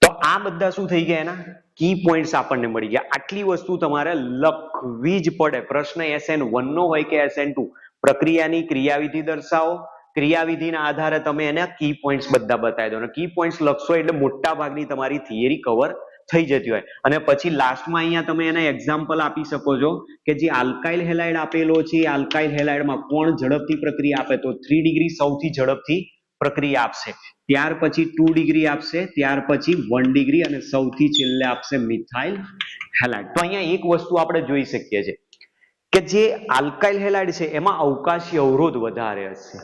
તો આ બધા શું થઈ ગયા, એના કી પોઈન્ટ્સ આપણને મળી ગયા. આટલી વસ્તુ તમારે લખવી જ પડે. પ્રશ્ન SN1 નો હોય કે SN2, પ્રક્રિયાની ક્રિયાવિધિ દર્શાવો, ક્રિયાવિધિના આધારે તમે એને કી પોઈન્ટ્સ બધા બતાવી દો. અને કી પોઈન્ટ્સ લખશો એટલે મોટા ભાગની તમારી થિયરી કવર થઈ જતી હોય. અને પછી લાસ્ટમાં અહીંયા તમે એને એક્ઝામ્પલ આપી શકો છો કે જે આલ્કાઇલ હેલાઇડ આપેલો છે, આલ્કાઇલ હેલાઇડમાં કોણ ઝડપથી પ્રક્રિયા આપે, તો 3 ડિગ્રી સૌથી ઝડપથી પ્રક્રિયા આપશે, ત્યાર પછી 2 ડિગ્રી આપશે, ત્યાર પછી 1 ડિગ્રી અને સૌથી છેલ્લે આપશે મિથાઇલ હેલાઇડ. તો અહીંયા એક વસ્તુ આપણે જોઈ શકીએ છીએ કે જે આલ્કાઇલ હેલાઇડ છે એમાં અવકાશી અવરોધ વધારે હશે.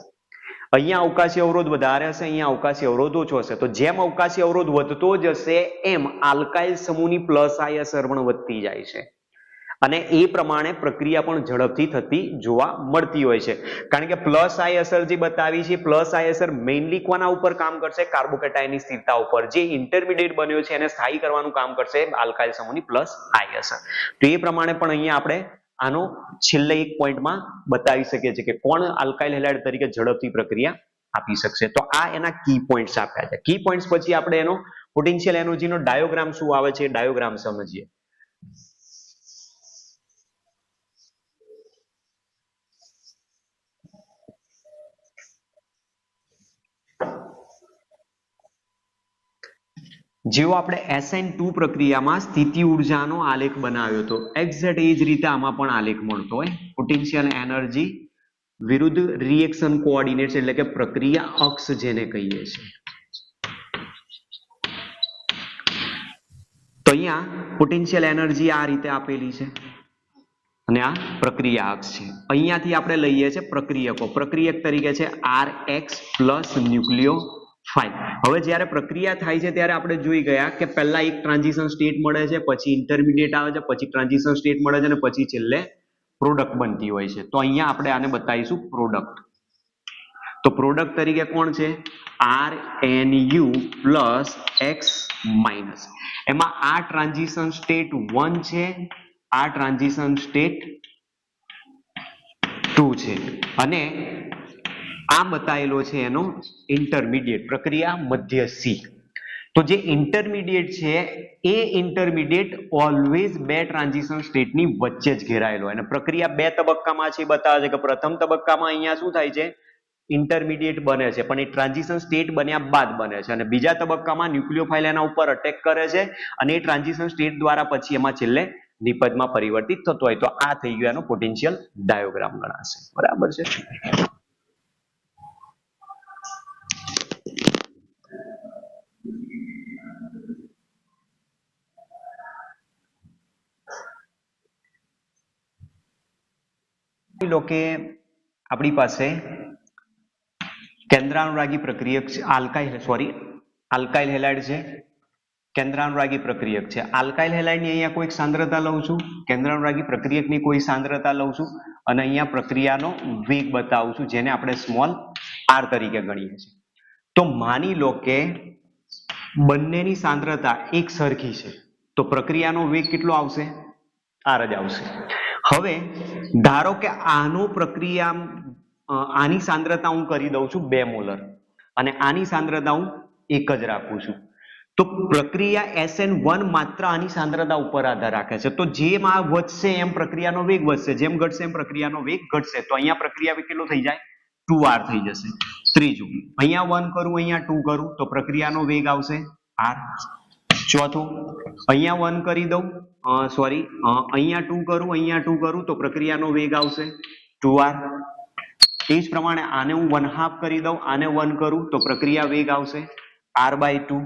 અહીંયા અવકાશી અવરોધ વધારે હશે, અહીંયા અવકાશી અવરોધ ઓછો હશે. તો જેમ અવકાશી અવરોધ વધતો જશે એમ આલ્કાઇલ સમૂહની પ્લસ આઈ અસર પણ વધતી જાય છે. અને એ પ્રમાણે પ્રક્રિયા પણ ઝડપથી થતી જોવા મળતી હોય છે. કારણ કે પ્લસ આઈ અસર જે બતાવી છે, પ્લસ આઈ અસર મેઇનલી કોના ઉપર કામ કરશે, કાર્બોકેટાયનની સ્થિરતા ઉપર. જે ઇન્ટરમીડિયેટ બન્યો છે એને સ્થાયી કરવાનું કામ કરશે આલ્કાઇલ સમૂહની પ્લસ આઈ અસર. તો એ પ્રમાણે પણ અહીંયા આપણે આનો છેલ્લે એક પોઈન્ટમાં બતાવી શકીએ છીએ કે કોણ આલ્કાઇલ હેલાઇડ તરીકે ઝડપથી પ્રક્રિયા આપી શકશે. તો આ એના કી પોઈન્ટ્સ આપ્યા છે. કી પોઈન્ટ્સ પછી આપણે એનો પોટેન્શિયલ એનર્જીનો ડાયોગ્રામ શું આવે છે, ડાયોગ્રામ સમજીએ. જેવો આપણે SN2 પ્રક્રિયામાં સ્થિતિ ઉર્જાનો આલેખ બનાવ્યો હતો, એક્ઝેક્ટ એ જ રીતે આમાં પણ આલેખ મળતો હોય. પોટેન્શિયલ એનર્જી વિરુદ્ધ રિએક્શન કોઓર્ડિનેટ્સ, એટલે કે પ્રક્રિયા અક્ષ જેને કહીએ છીએ. તો અહીંયા પોટેન્શિયલ એનર્જી આ રીતે આપેલી છે અને આ પ્રક્રિયા અક્ષ છે. અહીંયાથી આપણે લઈએ છીએ પ્રક્રિયકો. પ્રક્રિયક તરીકે છે Rx પ્લસ ન્યુક્લિયોફાઇલ. હવે જ્યારે પ્રક્રિયા થાય છે ત્યારે આપણે જોઈ ગયા કે પહેલા એક ટ્રાન્ઝિશન સ્ટેટ મળે છે, પછી ઇન્ટરમીડિયેટ આવે છે, પછી ટ્રાન્ઝિશન સ્ટેટ મળે છે અને પછી છેલ્લે પ્રોડક્ટ બનતી હોય છે. તો અહીંયા આપણે આને બતાવીશું પ્રોડક્ટ. તો પ્રોડક્ટ તરીકે કોણ છે, RNU પ્લસ X માઇનસ. એમાં આ ટ્રાન્ઝિશન સ્ટેટ 1 છે, આ ટ્રાન્ઝિશન સ્ટેટ 2 છે અને આ બતાવેલો છે એનો ઇન્ટરમીડિયેટ પ્રક્રિયા મધ્ય C. તો જે ઇન્ટરમીડિયેટ છે એ ઇન્ટરમીડિયેટ ઓલવેઝ બે ટ્રાન્ઝિશન સ્ટેટની વચ્ચે જ ઘેરાયેલો હોય. અને પ્રક્રિયા બે તબક્કામાં છે બતાવે છે કે પ્રથમ તબક્કામાં અહીંયા શું થાય છે, ઇન્ટરમીડિયેટ બને છે, પણ એ ટ્રાન્ઝિશન સ્ટેટ બન્યા બાદ બને છે. અને બીજા તબક્કામાં ન્યુક્લિયોફાઇલ એના ઉપર અટેક કરે છે અને એ ટ્રાન્ઝિશન સ્ટેટ દ્વારા પછી એમાં છેલ્લે નિપજમાં પરિવર્તિત થતો હોય. તો આ થઈ ગયો એનો પોટેન્શિયલ ડાયોગ્રામ ગણાશે. બરાબર છે. લો કે આપણી પાસે કેન્દ્રાનુરાગી પ્રક્રિયક છે, આલ્કાઇલ હેલાઇડ છે, કેન્દ્રાનુરાગી પ્રક્રિયક છે. આલ્કાઇલ હેલાઇડની અહીંયા કોઈક સાંદ્રતા લઉં છું, કેન્દ્રાનુરાગી પ્રક્રિયકની કોઈ સાંદ્રતા લઉં છું અને અહીંયા પ્રક્રિયાનો વેગ બતાવું છું જેને આપણે સ્મોલ r તરીકે ગણીએ છીએ. તો માની લો કે બંનેની સાંદ્રતા એક સરખી છે, તો પ્રક્રિયાનો વેગ કેટલો આવશે, r જ આવશે. હવે ધારો કે આની સાંદ્રતા હું કરી દઉં છું 2 મોલર અને આની સાંદ્રતા હું 1 જ રાખું છું. તો પ્રક્રિયા SN1 માત્ર આની સાંદ્રતા ઉપર આધાર રાખે છે. તો જેમ આ વધશે એમ પ્રક્રિયાનો વેગ વધશે, જેમ ઘટશે એમ પ્રક્રિયાનો વેગ ઘટશે. તો અહીંયા પ્રક્રિયા વેગ કેટલો થઈ જાય, 2r થઈ જશે. ત્રીજું, અહીંયા 1 કરું, અહીંયા 2 કરું તો પ્રક્રિયાનો વેગ આવશે r. ચોથું, અહીંયા 1 કરી દઉં, અહીંયા 2 કરું, અહીંયા 2 કરું તો પ્રક્રિયાનો વેગ આવશે 2r. એ જ પ્રમાણે આને હું 1/2 કરી દઉં, આને 1 કરું તો પ્રક્રિયા વેગ આવશે r/2.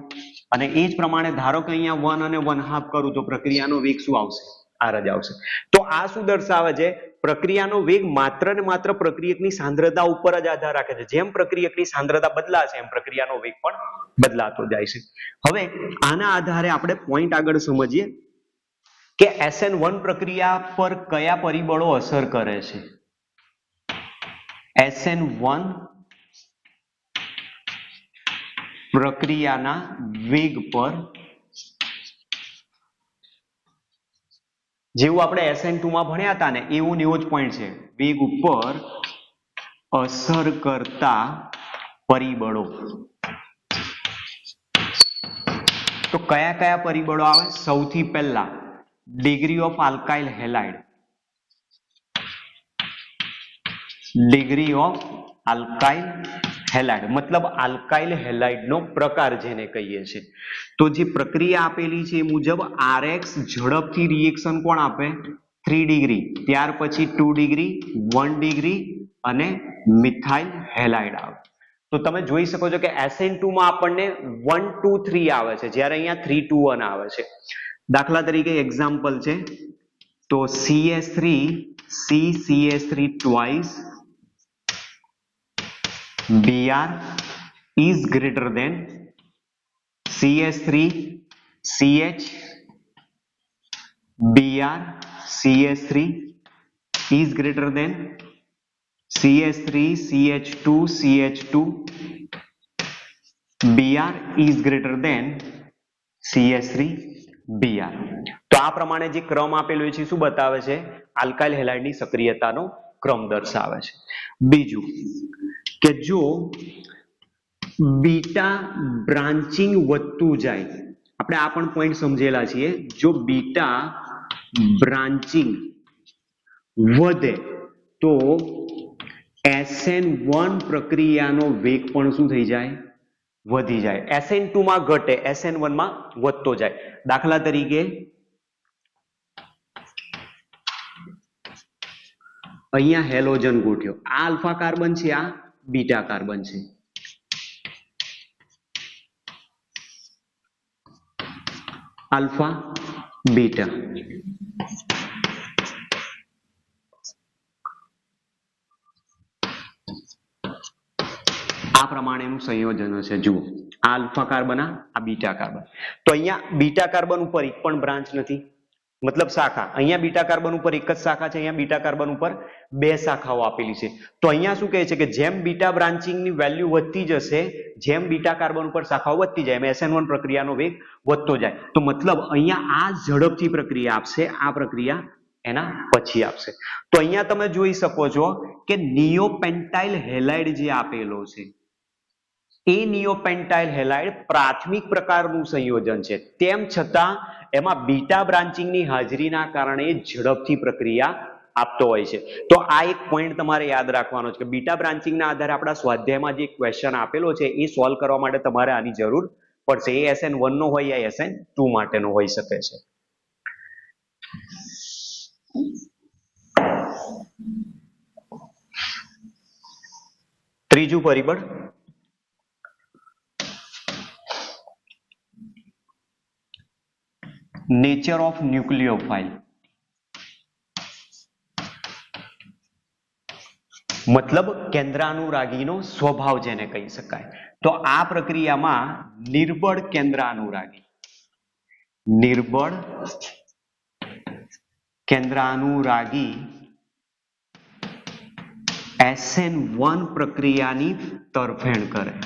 અને એ જ પ્રમાણે ધારો કે અહીંયા 1 અને 1/2 કરું તો પ્રક્રિયાનો વેગ શું આવશે, r જ આવશે. તો આ શું દર્શાવે છે, પ્રક્રિયાનો વેગ માત્ર ને માત્ર પ્રક્રિયકની સાંદ્રતા ઉપર જ આધાર રાખે છે. જેમ પ્રક્રિયકની સાંદ્રતા બદલાશે એમ પ્રક્રિયાનો વેગ પણ બદલાતો જાય છે. હવે આના આધારે આપણે પોઈન્ટ આગળ સમજીએ કે SN1 પ્રક્રિયા પર કયા પરિબળો અસર કરે છે? SN1 પ્રક્રિયાના વેગ પર, જેવું આપણે SN2 માં ભણ્યા હતા ને એવું ને એવો જ પોઈન્ટ છે, વેગ ઉપર અસર કરતા પરિબળો. તો કયા કયા પરિબળો આવે? સૌથી પહેલા degree of alkyl halide, degree of alkyl halide મતલબ આલ્કાઇલ હેલાઇડ નો પ્રકાર જેને કહીએ છીએ. તો જે પ્રક્રિયા આપેલી છે એ મુજબ RX ઝડપથી રિએક્શન કોણ આપે? 3 ડિગ્રી, ત્યાર પછી 2 ડિગ્રી, 1 ડિગ્રી અને મિથાઇલ હેલાઇડ આવે. તો તમે જોઈ શકો છો કે SN2 માં આપણને 1 2 3 આવે છે, જ્યારે અહીંયા 3 2 1 આવે છે. દાખલા તરીકે એક્ઝામ્પલ છે તો CS3 CCS3 twice Br is greater than CS3 CH Br CS3 is greater than CS3 CH2 CH2 Br is greater than CS3 Br. તો આ પ્રમાણે જે ક્રમ આપેલો છે શું બતાવે છે? આલ્કાઇલ હેલાઇડની સક્રિયતાનો ક્રમ દર્શાવે છે. બીજું કે જો બીટા બ્રાન્ચિંગ વધતું જાય, આપણે આ પણ પોઈન્ટ સમજેલા છીએ, જો બીટા બ્રાન્ચિંગ વધે તો SN1 પ્રક્રિયાનો વેગ પણ શું થઈ જાય? વધી જાય. SN2 માં ઘટે, SN1 માં વધતો જાય. દાખલા તરીકે અહીંયા હેલોજન ગોઠ્યો, આ આલ્ફા કાર્બન છે, આ બીટા કાર્બન છે. Alpha beta. આ પ્રમાણેનું સંયોજન હશે. જુઓ, આ આલ્ફા કાર્બન, આ બીટા કાર્બન. તો અહીંયા બીટા કાર્બન ઉપર એક પણ બ્રાન્ચ નથી, મતલબ શાખા. અહીંયા બીટા કાર્બન ઉપર એક જ શાખા છે, અહીંયા બીટા કાર્બન ઉપર 2 શાખાઓ આપેલી છે. તો અહીંયા શું કહે છે કે જેમ બીટા બ્રાન્ચિંગની વેલ્યુ વધતી જશે, જેમ બીટા કાર્બન ઉપર શાખાઓ વધતી જાય, એમ SN1 પ્રક્રિયાનો વેગ વધતો જાય. તો મતલબ અહીંયા આ ઝડપથી પ્રક્રિયા આપશે, આ પ્રક્રિયા એના પછી આપશે. તો અહીંયા તમે જોઈ શકો છો કે નિયોપેન્ટાઇલ હેલાઇડ જે આપેલો છે એ નિયોપેન્ટાઇલ હેલાઇડ પ્રાથમિક પ્રકારનું સંયોજન છે, તેમ છતાં એમાં બીટા બ્રાન્ચિંગની હાજરીના કારણે ઝડપથી પ્રક્રિયા આપતો હોય છે. તો આ એક પોઈન્ટ તમારે યાદ રાખવાનો છે કે બીટા બ્રાન્ચિંગના આધારે આપણા સ્વાધ્યાયમાં જે ક્વેશ્ચન આપેલો છે એ સોલ્વ કરવા માટે તમારે આની જરૂર પડશે. એ SN1 નો હોય યા SN2 માટેનો હોઈ શકે છે. ત્રીજું પરિબળ નેચર ઓફ ન્યુક્લિયોફાઇલ, મતલબ કેન્દ્રાનુરાગીનો સ્વભાવ જેને કહી શકાય. તો આ પ્રક્રિયામાં નિર્બળ કેન્દ્રાનુરાગી, નિર્બળ કેન્દ્રાનુરાગી SN1 પ્રક્રિયાની તરફેણ કરે.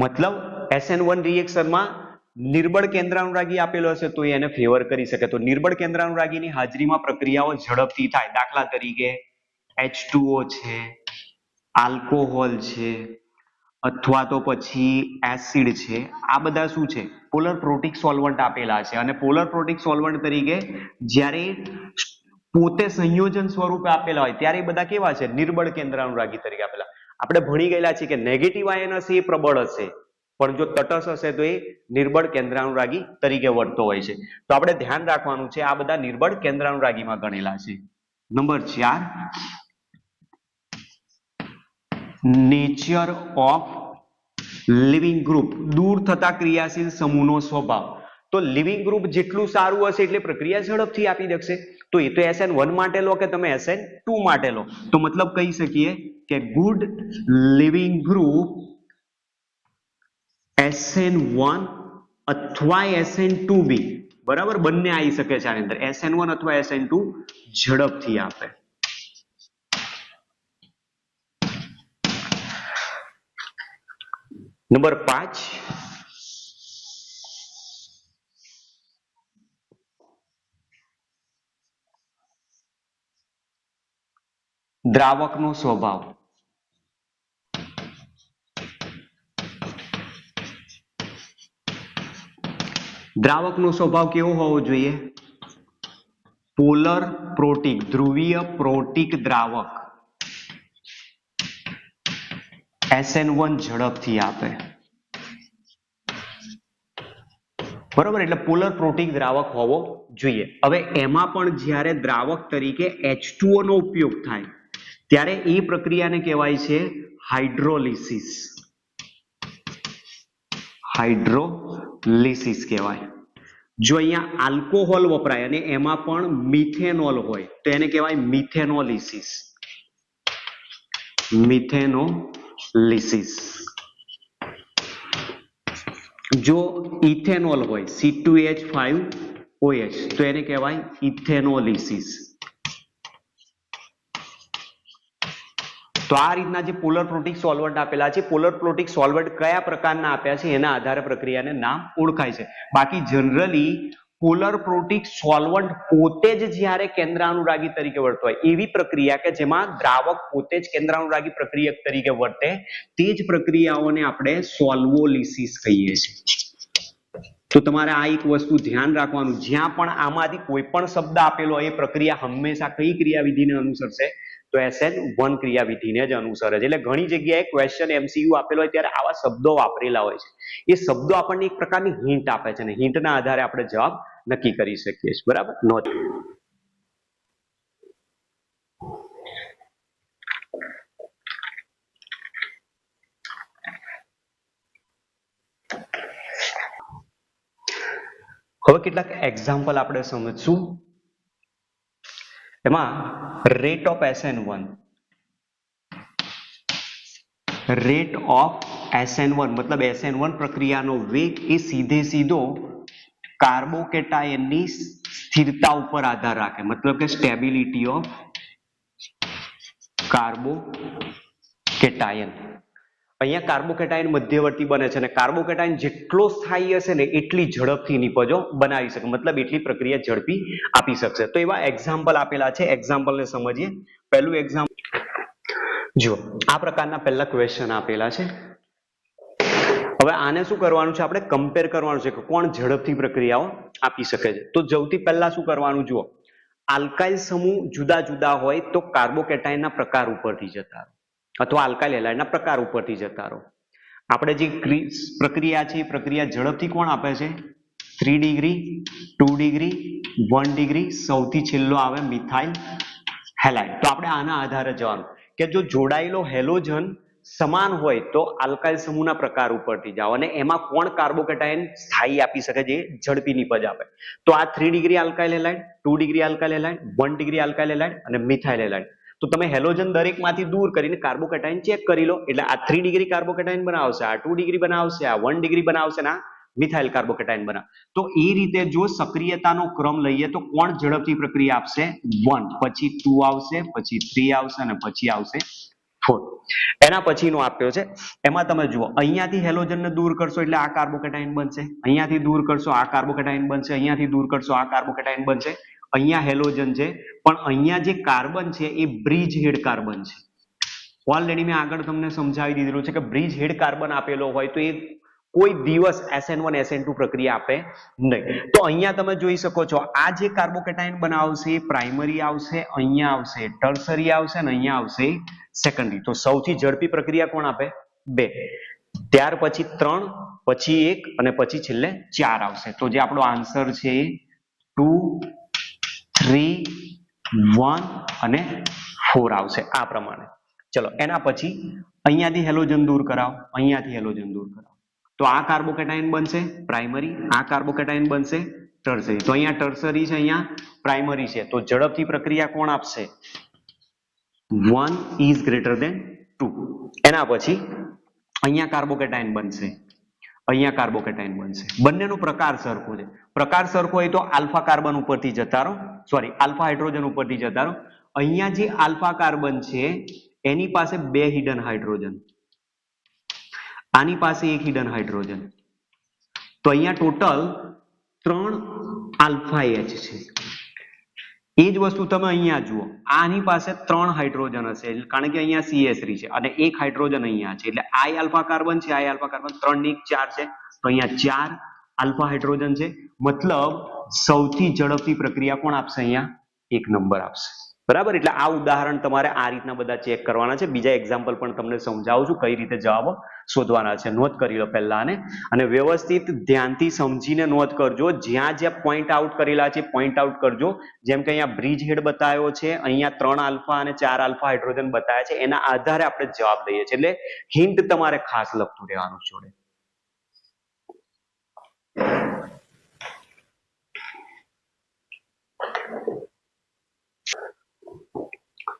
મતલબ SN1 રિએક્શનમાં નિર્બળ કેન્દ્રાનુરાગી આપેલો હશે તો એને ફેવર કરી શકે. તો નિર્બળ કેન્દ્રાનુરાગીની હાજરીમાં પ્રક્રિયાઓ ઝડપથી થાય. દાખલા તરીકે H2O છે, આલ્કોહોલ છે, અથવા તો પછી એસિડ છે. આ બધા શું છે? પોલર પ્રોટિક સોલ્વન્ટ આપેલા છે. અને પોલર પ્રોટિક સોલ્વન્ટ તરીકે જ્યારે પોતે સંયોજન સ્વરૂપે આપેલા હોય ત્યારે બધા કેવા છે? નિર્બળ કેન્દ્રાનુરાગી તરીકે આપેલા. આપણે ભણી ગયેલા છે કે નેગેટિવ આયન હશે એ પ્રબળ હશે, પણ જો તટસ્થ હશે તો એ નિર્બળ કેન્દ્રાનુરાગી તરીકે વર્તતો હોય છે. તો આપણે ધ્યાન રાખવાનું છે, આ બધા નિર્બળ કેન્દ્રાનુરાગીમાં ગણેલા છે. Number 4, nature of living group, દૂર થતા ક્રિયાશીલ સમૂહનો સ્વભાવ. તો લિવિંગ ગ્રુપ જેટલું સારું હશે એટલે પ્રક્રિયા ઝડપથી આપી દેશે. તો એ તો SN1 માટે લો કે તમે SN2 માટે લો, તો મતલબ કહી શકીએ કે ગુડ લિવિંગ ગ્રુપ SN1 અથવા SN2 બી, બરાબર, બંને આવી શકે છે આની અંદર. SN1 અથવા SN2 ઝડપથી આપે. નંબર 5, દ્રાવકનો સ્વભાવ. દ્રાવકનો સ્વભાવ કેવો હોવો જોઈએ? પોલર પ્રોટિક, ધ્રુવીય પ્રોટિક દ્રાવક. SN1 ઝડપથી આપે. બરોબર, એટલે પોલર પ્રોટિક દ્રાવક હોવો જોઈએ. હવે એમાં પણ જ્યારે દ્રાવક તરીકે H2O નો ઉપયોગ થાય ત્યારે એ પ્રક્રિયાને કહેવાય છે હાઇડ્રોલિસિસ. હાઇડ્રોલિસિસ કહેવાય. જો અહીંયા આલ્કોહોલ વપરાય અને એમાં પણ મિથેનોલ હોય તો એને કહેવાય મિથેનોલિસિસ. મિથેનોલિસિસ. જો ઇથેનોલ હોય C2H5OH તો એને કહેવાય ઇથેનોલિસિસ. તો આ રીતના જે પોલર પ્રોટિક સોલ્વન્ટ આપેલા છે, પોલર પ્રોટિક સોલ્વન્ટ કયા પ્રકારના આપ્યા છે એના આધારે પ્રક્રિયાને નામ ઓળખાય છે. બાકી જનરલી પોલર પ્રોટિક સોલ્વન્ટ પોતે જ જ્યારે કેન્દ્રાનુરાગી તરીકે વર્તતો હોય એવી પ્રક્રિયા કે જેમાં દ્રાવક પોતે જ કેન્દ્રાનુરાગી પ્રક્રિયક તરીકે વર્તે તે જ પ્રક્રિયાઓને આપણે સોલ્વોલિસિસ કહીએ છીએ. તો તમારે આ એક વસ્તુ ધ્યાન રાખવાનું, જ્યાં પણ આમાંથી કોઈ પણ શબ્દ આપેલો હોય એ પ્રક્રિયા હંમેશા કઈ ક્રિયાવિધિને અનુસરશે? તો SN1 ક્રિયાવિધિને જ અનુસરે છે. એટલે ઘણી જગ્યાએ ક્વેશ્ચન MCQ આપેલો હોય ત્યારે આવા શબ્દો વાપરેલા હોય છે. એ શબ્દો આપણને એક પ્રકારની હિન્ટ આપે છે અને હિન્ટના આધારે આપણે જવાબ નક્કી કરી શકીએ છીએ. બરાબર, નોંધ. હવે કેટલાક એક્ઝામ્પલ આપણે સમજશું. એમાં rate of SN1, rate of SN1 મતલબ SN1 પ્રક્રિયાનો વેગ એ સીધે સીધો કાર્બોકેટાયનની સ્થિરતા ઉપર આધાર રાખે. મતલબ કે સ્ટેબિલિટી ઓફ કાર્બોકેટાયન. અહીંયા કાર્બોકેટાયન મધ્યવર્તી બને છે અને કાર્બોકેટાયન જેટલો સ્થાયી હશે ને એટલી ઝડપથી નિપજો બનાવી શકે, મતલબ એટલી પ્રક્રિયા ઝડપી આપી શકશે. તો એવા એક્ઝામ્પલ આપેલા છે, એક્ઝામ્પલને સમજીએ. પહેલું એક્ઝામ્પલ જો આ પ્રકારના પહેલા ક્વેશ્ચન આપેલા છે. હવે આને શું કરવાનું છે? આપણે કમ્પેર કરવાનું છે કે કોણ ઝડપથી પ્રક્રિયાઓ આપી શકે છે. તો સૌથી પહેલા શું કરવાનું? જુઓ, આલ્કાઇલ સમૂહ જુદા જુદા હોય તો કાર્બોકેટાયનના પ્રકાર ઉપરથી જતા રહો અથવા આલ્કાઇલ હેલાઇડના પ્રકાર ઉપરથી જતા રહો. આપણે જે પ્રક્રિયા છે એ પ્રક્રિયા ઝડપથી કોણ આપે છે? 3 ડિગ્રી, 2 ડિગ્રી, 1 ડિગ્રી, સૌથી છેલ્લો આવે મિથાઇલ હેલાઇડ. તો આપણે આના આધારે જવાનું કે જો જોડાયેલો હેલોજન સમાન હોય તો આલ્કાઇલ સમૂહના પ્રકાર ઉપરથી જાઓ અને એમાં કોણ કાર્બોકેટાયન સ્થાયી આપી શકે જે ઝડપી નિપજ આપે. તો આ 3 degree alkyl halide, 2 degree alkyl halide, 1 degree alkyl halide અને મિથાઇલ હેલાઇડ. તો તમે હેલોજન દરેકમાંથી દૂર કરીને કાર્બોકેટાયન ચેક કરી લો. એટલે આ 3 ડિગ્રી કાર્બોકેટાયન બનાવશે, આ 2 ડિગ્રી બનાવશે, આ 1 ડિગ્રી બનાવશે ને આ મિથાઇલ કાર્બોકેટાયન બનાવ. તો એ રીતે જો સક્રિયતાનો ક્રમ લઈએ તો કોણ ઝડપથી પ્રક્રિયા આપશે? 1, પછી 2 આવશે, પછી 3 આવશે અને પછી આવશે 4. એના પછીનો આપ્યો છે એમાં તમે જુઓ, અહીંયાથી હેલોજનને દૂર કરશો એટલે આ કાર્બોકેટાયન બનશે, અહીંયાથી દૂર કરશો આ કાર્બોકેટાયન બનશે, અહીંયાથી દૂર કરશો આ કાર્બોકેટાયન બનશે. અહીંયા હેલોજન છે પણ અહીંયા જે કાર્બન છે એ બ્રિજ હેડ કાર્બન છે. ઓલરેડી મેં આગળ તમને સમજાવી દીધેલું છે કે બ્રિજ હેડ કાર્બન આપેલો હોય તો એ કોઈ દિવસ SN1 SN2 પ્રક્રિયા આપે નહીં. તો અહીંયા તમે જોઈ શકો છો આ જે કાર્બોકેટાયન બનાવશે એ પ્રાઇમરી આવશે, અહીંયા આવશે ટર્સરી આવશે અને અહીંયા આવશે સેકન્ડરી. તો સૌથી ઝડપી પ્રક્રિયા કોણ આપે? 2. ત્યાર પછી 3, પછી 1 અને પછી છેલ્લે 4 આવશે. તો જે આપણો આન્સર છે એ 2, 3, 1 અને 4 આવશે આ પ્રમાણે. ચલો એના પછી અહીંયાથી હેલોજન દૂર કરાવો, અહીંયાથી હેલોજન દૂર કરાવો. તો આ કાર્બોકેટાયન બનશે પ્રાઇમરી, આ કાર્બોકેટાયન બનશે ટર્સરી. તો અહીંયા ટર્સરી છે, અહીંયા પ્રાઇમરી છે. તો ઝડપથી પ્રક્રિયા કોણ આપશે? 1 is greater than 2. એના પછી અહીંયા કાર્બોકેટાયન બનશે, અહીંયા કાર્બોકેટાઇન બનશે. બંનેનો પ્રકાર સરખો છે. પ્રકાર સરખો હોય તો આલ્ફા કાર્બન ઉપરથી જતા રહો, સોરી આલ્ફા હાઇડ્રોજન ઉપરથી જતા રહો. અહીંયા જે આલ્ફા કાર્બન છે એની પાસે 2 હિડન હાઇડ્રોજન, આની પાસે 1 હિડન હાઇડ્રોજન, તો અહીંયા ટોટલ 3 આલ્ફા H છે. એ જ વસ્તુ તમે અહીંયા જુઓ, આની પાસે 3 હાઇડ્રોજન હશે કારણ કે અહીંયા CH3 છે અને 1 હાઇડ્રોજન અહીંયા છે, એટલે I આલ્ફા કાર્બન છે, I આલ્ફા કાર્બન 3 ની 4 છે, તો અહીંયા 4 આલ્ફા હાઇડ્રોજન છે. મતલબ સૌથી ઝડપથી પ્રક્રિયા કોણ આપશે? અહીંયા 1 નંબર આપશે. બરાબર. એટલે આ ઉદાહરણ તમારે આ રીતના બધા ચેક કરવાના છે. બીજા એક્ઝામ્પલ પણ તમને સમજાવું છું કઈ રીતે જવાબ શોધવાના છે. નોંધ કરી લો પહેલા અને વ્યવસ્થિત ધ્યાનથી સમજીને નોંધ કરજો. જ્યાં જ્યાં પોઈન્ટ આઉટ કરેલા છે પોઈન્ટ આઉટ કરજો. જેમ કે અહીંયા બ્રિજ હેડ બતાવ્યો છે, અહીંયા 3 આલ્ફા અને 4 આલ્ફા હાઇડ્રોજન બતાવ્યા છે, એના આધારે આપણે જવાબ લઈએ છીએ. એટલે હિન્ટ તમારે ખાસ લખતું રહેવાનું જોડે.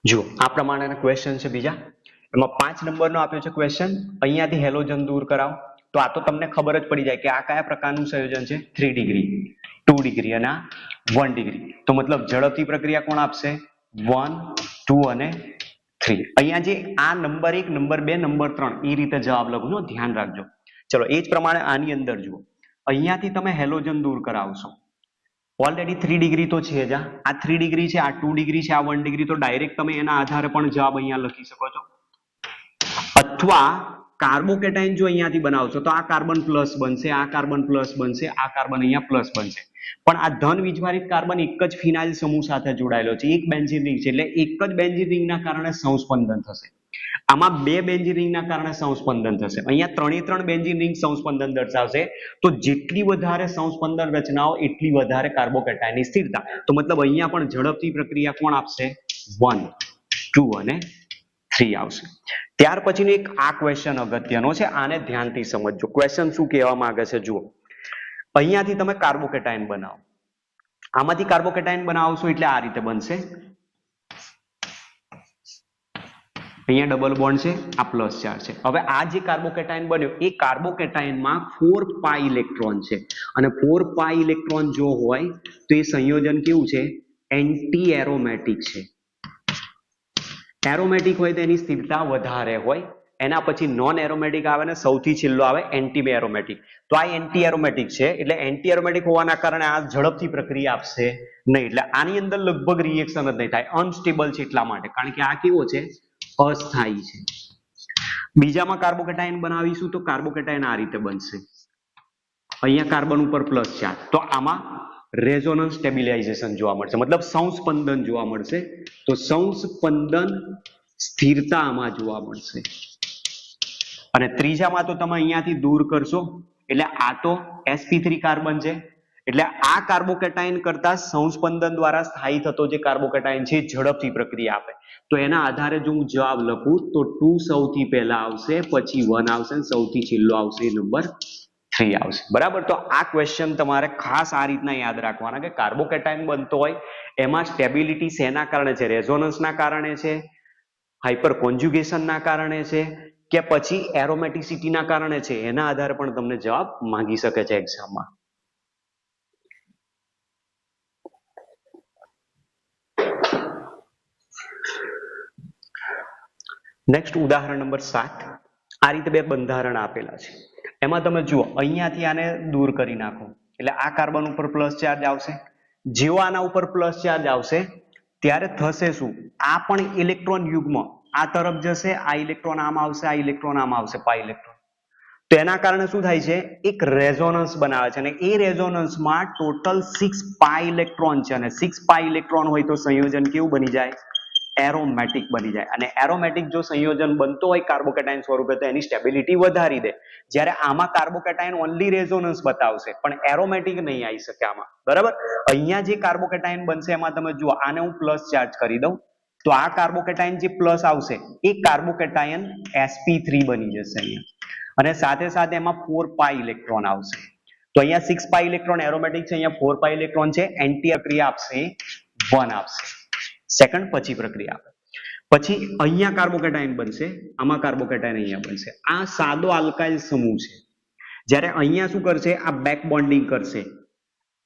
જો આ પ્રમાણેના ક્વેશ્ચન છે બીજા. એમાં 5 નંબરનો આપ્યો છે ક્વેશ્ચન, અહીંયાથી હેલોજન દૂર કરાવો. તો આ તો તમને ખબર જ પડી જાય કે આ કયા પ્રકારનું સંયોજન છે, 3 ડિગ્રી, 2 ડિગ્રી અને 1 ડિગ્રી. તો મતલબ ઝડપથી પ્રક્રિયા કોણ આપશે? 1, 2 અને 3. અહીંયા જે આ નંબર 1, નંબર 2, નંબર 3 એ રીતે જવાબ લખું છું, ધ્યાન રાખજો. ચલો એ જ પ્રમાણે આની અંદર જુઓ, અહીંયાથી તમે હેલોજન દૂર કરાવશો. ઓલરેડી 3 ડિગ્રી તો છે જ, આ 3 ડિગ્રી છે, આ 2 ડિગ્રી છે, આ 1 ડિગ્રી, તો ડાયરેક્ટ તમે એના આધારે પણ જવાબ અહીંયા લખી શકો છો. અથવા કાર્બોકેટાઇન જો અહીંયાથી બનાવશો તો આ કાર્બન પ્લસ બનશે, આ કાર્બન પ્લસ બનશે, આ કાર્બન અહીંયા પ્લસ બનશે. પણ આ ધન વીજભારિત કાર્બન એક જ ફિનાઇલ સમૂહ સાથે જોડાયેલો છે, એક બેન્ઝીન રિંગ છે, એટલે એક જ બેન્ઝીન રિંગના કારણે સંસ્પંદન થશે. આમાં 2 બેન્ઝીન રિંગના કારણે સંસ્પંદન થશે. અહીંયા 3 બેન્ઝીન રિંગ સંસ્પંદન દર્શાવશે. તો જેટલી વધારે સંસ્પંદન રચનાઓ એટલી વધારે કાર્બોકેટાઇનની સ્થિરતા. તો મતલબ અહીંયા પણ ઝડપથી પ્રક્રિયા કોણ આપશે? 1, 2 અને 3 આવશે. ત્યાર પછીનો એક આ ક્વેશ્ચન અગત્યનો છે, આને ધ્યાનથી સમજજો. ક્વેશ્ચન શું કહેવા માંગે છે જુઓ, અહીંયાથી તમે કાર્બોકેટાઇન બનાવો, આમાંથી કાર્બોકેટાઇન બનાવશો એટલે આ રીતે બનશે. અહીંયા ડબલ બોન્ડ છે, આ પ્લસ ચાર્જ છે. હવે આ જે કાર્બોકેટાઇન બન્યો એ કાર્બોકેટાઇનમાં 4 પાઈ ઇલેક્ટ્રોન છે, અને 4 પાઈ ઇલેક્ટ્રોન જો હોય તો એ સંયોજન કેવું છે? એન્ટી એરોમેટિક છે. એરોમેટિક હોય તો એની સ્થિરતા વધારે હોય. એના પછી નોન એરોમેટિક આવે ને સૌથી છેલ્લો આવે એન્ટી એરોમેટિક. તો આ એન્ટી એરોમેટિક છે, એટલે એન્ટી એરોમેટિક હોવાના કારણે આ ઝડપથી પ્રક્રિયા આપશે નહીં. એટલે આની અંદર લગભગ રિએક્શન જ નહીં થાય, અનસ્ટેબલ છે એટલા માટે, કારણ કે આ કેવો છે? અસ્થાયી છે. બીજામાં કાર્બોકેટાઇન બનાવીશું તો કાર્બોકેટાઇન આ રીતે બનશે. અહીંયા કાર્બન ઉપર પ્લસ ચાર્જ, તો આમાં રેઝોનન્સ સ્ટેબિલાઇઝેશન જોવા મળશે, મતલબ સંસ્પંદન જોવા મળશે. તો સંસ્પંદન સ્થિરતા આમાં જોવા મળશે. અને ત્રીજામાં તો તમે અહીંયાથી દૂર કરશો એટલે આ તો sp3 કાર્બન છે, એટલે આ કાર્બોકેટાઇન કરતા સંસ્પંદન દ્વારા સ્થાયી થતો જે કાર્બોકેટાઇન છે ઝડપથી પ્રક્રિયા આપે. તો એના આધારે જો હું જવાબ લખું તો 2 સૌથી પહેલા આવશે, પછી 1 આવશે, સૌથી છેલ્લો આવશે નંબર 3 આવશે. બરાબર. તો આ ક્વેશ્ચન તમારે ખાસ આ રીતના યાદ રાખવાના કે કાર્બોકેટાઇન બનતો હોય એમાં સ્ટેબિલિટી શેના કારણે છે? રેઝોનન્સના કારણે છે, હાઇપર કોન્જ્યુગેશનના કારણે છે, કે પછી એરોમેટિસિટીના કારણે છે? એના આધારે પણ તમને જવાબ માંગી શકે છે એક્ઝામમાં. નેક્સ્ટ ઉદાહરણ નંબર 7. આ રીતે 2 બંધારણ આપેલા છે, એમાં તમે જુઓ અહીંયાથી આને દૂર કરી નાખો એટલે આ કાર્બન ઉપર પ્લસ ચાર્જ આવશે. જેવો આના ઉપર પ્લસ ચાર્જ આવશે ત્યારે થશે શું? આ પણ ઇલેક્ટ્રોન યુગ્મ આ તરફ જશે, આ ઇલેક્ટ્રોન આમ આવશે, આ ઇલેક્ટ્રોન આમ આવશે, પાઈ ઇલેક્ટ્રોન. તો એના કારણે શું થાય છે? એક રેઝોનન્સ બનાવે છે, અને એ રેઝોનન્સમાં ટોટલ 6 પાઈ ઇલેક્ટ્રોન છે, અને 6 પાઈ ઇલેક્ટ્રોન હોય તો સંયોજન કેવું બની જાય? એરોમેટિક બની જાય. અને એરોમેટિક જો સંયોજન બનતો હોય કાર્બોકેટાઇન સ્વરૂપે તો એની સ્ટેબિલિટી વધારી દે. જ્યારે આમાં કાર્બોકેટાઇન ઓનલી રેઝોનન્સ બતાવશે પણ એરોમેટિક નહીં આવી શકે આમાં. બરાબર. અહીંયા જે કાર્બોકેટાઇન બનશે એમાં તમે જુઓ, આને હું પ્લસ ચાર્જ કરી દઉં તો આ કાર્બોકેટાઇન જે પ્લસ આવશે એ કાર્બોકેટાઇન sp3 બની જશે અહીંયા, અને સાથે સાથે એમાં 4 પાઈ ઇલેક્ટ્રોન આવશે. તો અહીંયા 6 પાઈ ઇલેક્ટ્રોન એરોમેટિક છે, અહીંયા 4 પાઈ ઇલેક્ટ્રોન છે, એન્ટી પ્રક્રિયા આપશે 1 આપશે. સેકન્ડ પછી પ્રક્રિયા આપે. પછી અહીંયા કાર્બોકેટાઇન બનશે, આમાં કાર્બોકેટાઇન અહીંયા બનશે. આ સાદો આલ્કાઇલ સમૂહ છે, જ્યારે અહીંયા શું કરશે, આ બેક બોન્ડિંગ કરશે,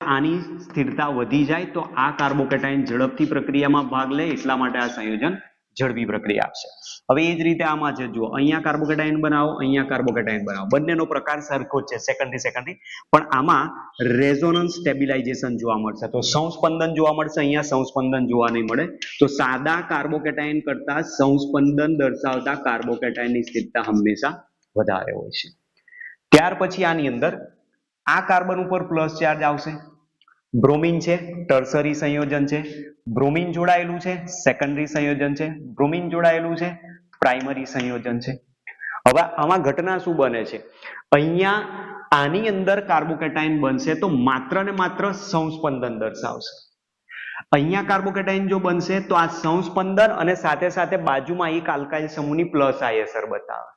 આની સ્થિરતા વધી જાય તો આ કાર્બોકેટાયન ઝડપથી પ્રક્રિયામાં ભાગ લે, એટલા માટે આ સંયોજન ઝડપી પ્રક્રિયા આપશે. હવે એ જ રીતે આમાં છે, જુઓ અહીંયા કાર્બોકેટાયન બનાવો, અહીંયા કાર્બોકેટાયન બનાવો, બંનેનો પ્રકાર સરખો જ છે, સેકન્ડરી, પણ આમાં રેઝોનન્સ સ્ટેબિલાઇઝેશન જોવા મળશે. તો સંસ્પંદન જોવા મળશે, અહીંયા સંસ્પંદન જોવા નહીં મળે. તો સાદા કાર્બોકેટાયન કરતા સંસ્પંદન દર્શાવતા કાર્બોકેટાયનની સ્થિરતા હંમેશા વધારે હોય છે. ત્યાર પછી આની અંદર આ કાર્બન ઉપર પ્લસ ચાર્જ આવશે, બ્રોમિન છે, ટર્સરી સંયોજન છે, બ્રોમિન જોડાયેલું છે, સેકન્ડરી સંયોજન છે, બ્રોમિન જોડાયેલું છે, પ્રાઇમરી સંયોજન છે. હવે આમાં ઘટના શું બને છે, અહીંયા આની અંદર કાર્બોકેટાયન બનશે તો માત્ર ને માત્ર સંસ્પંદન દર્શાવશે. અહીંયા કાર્બોકેટાયન જો બનશે તો આ સંસ્પંદન અને સાથે સાથે બાજુમાં એક આલ્કાઇલ સમૂહની પ્લસ આઈ અસર બતાવે.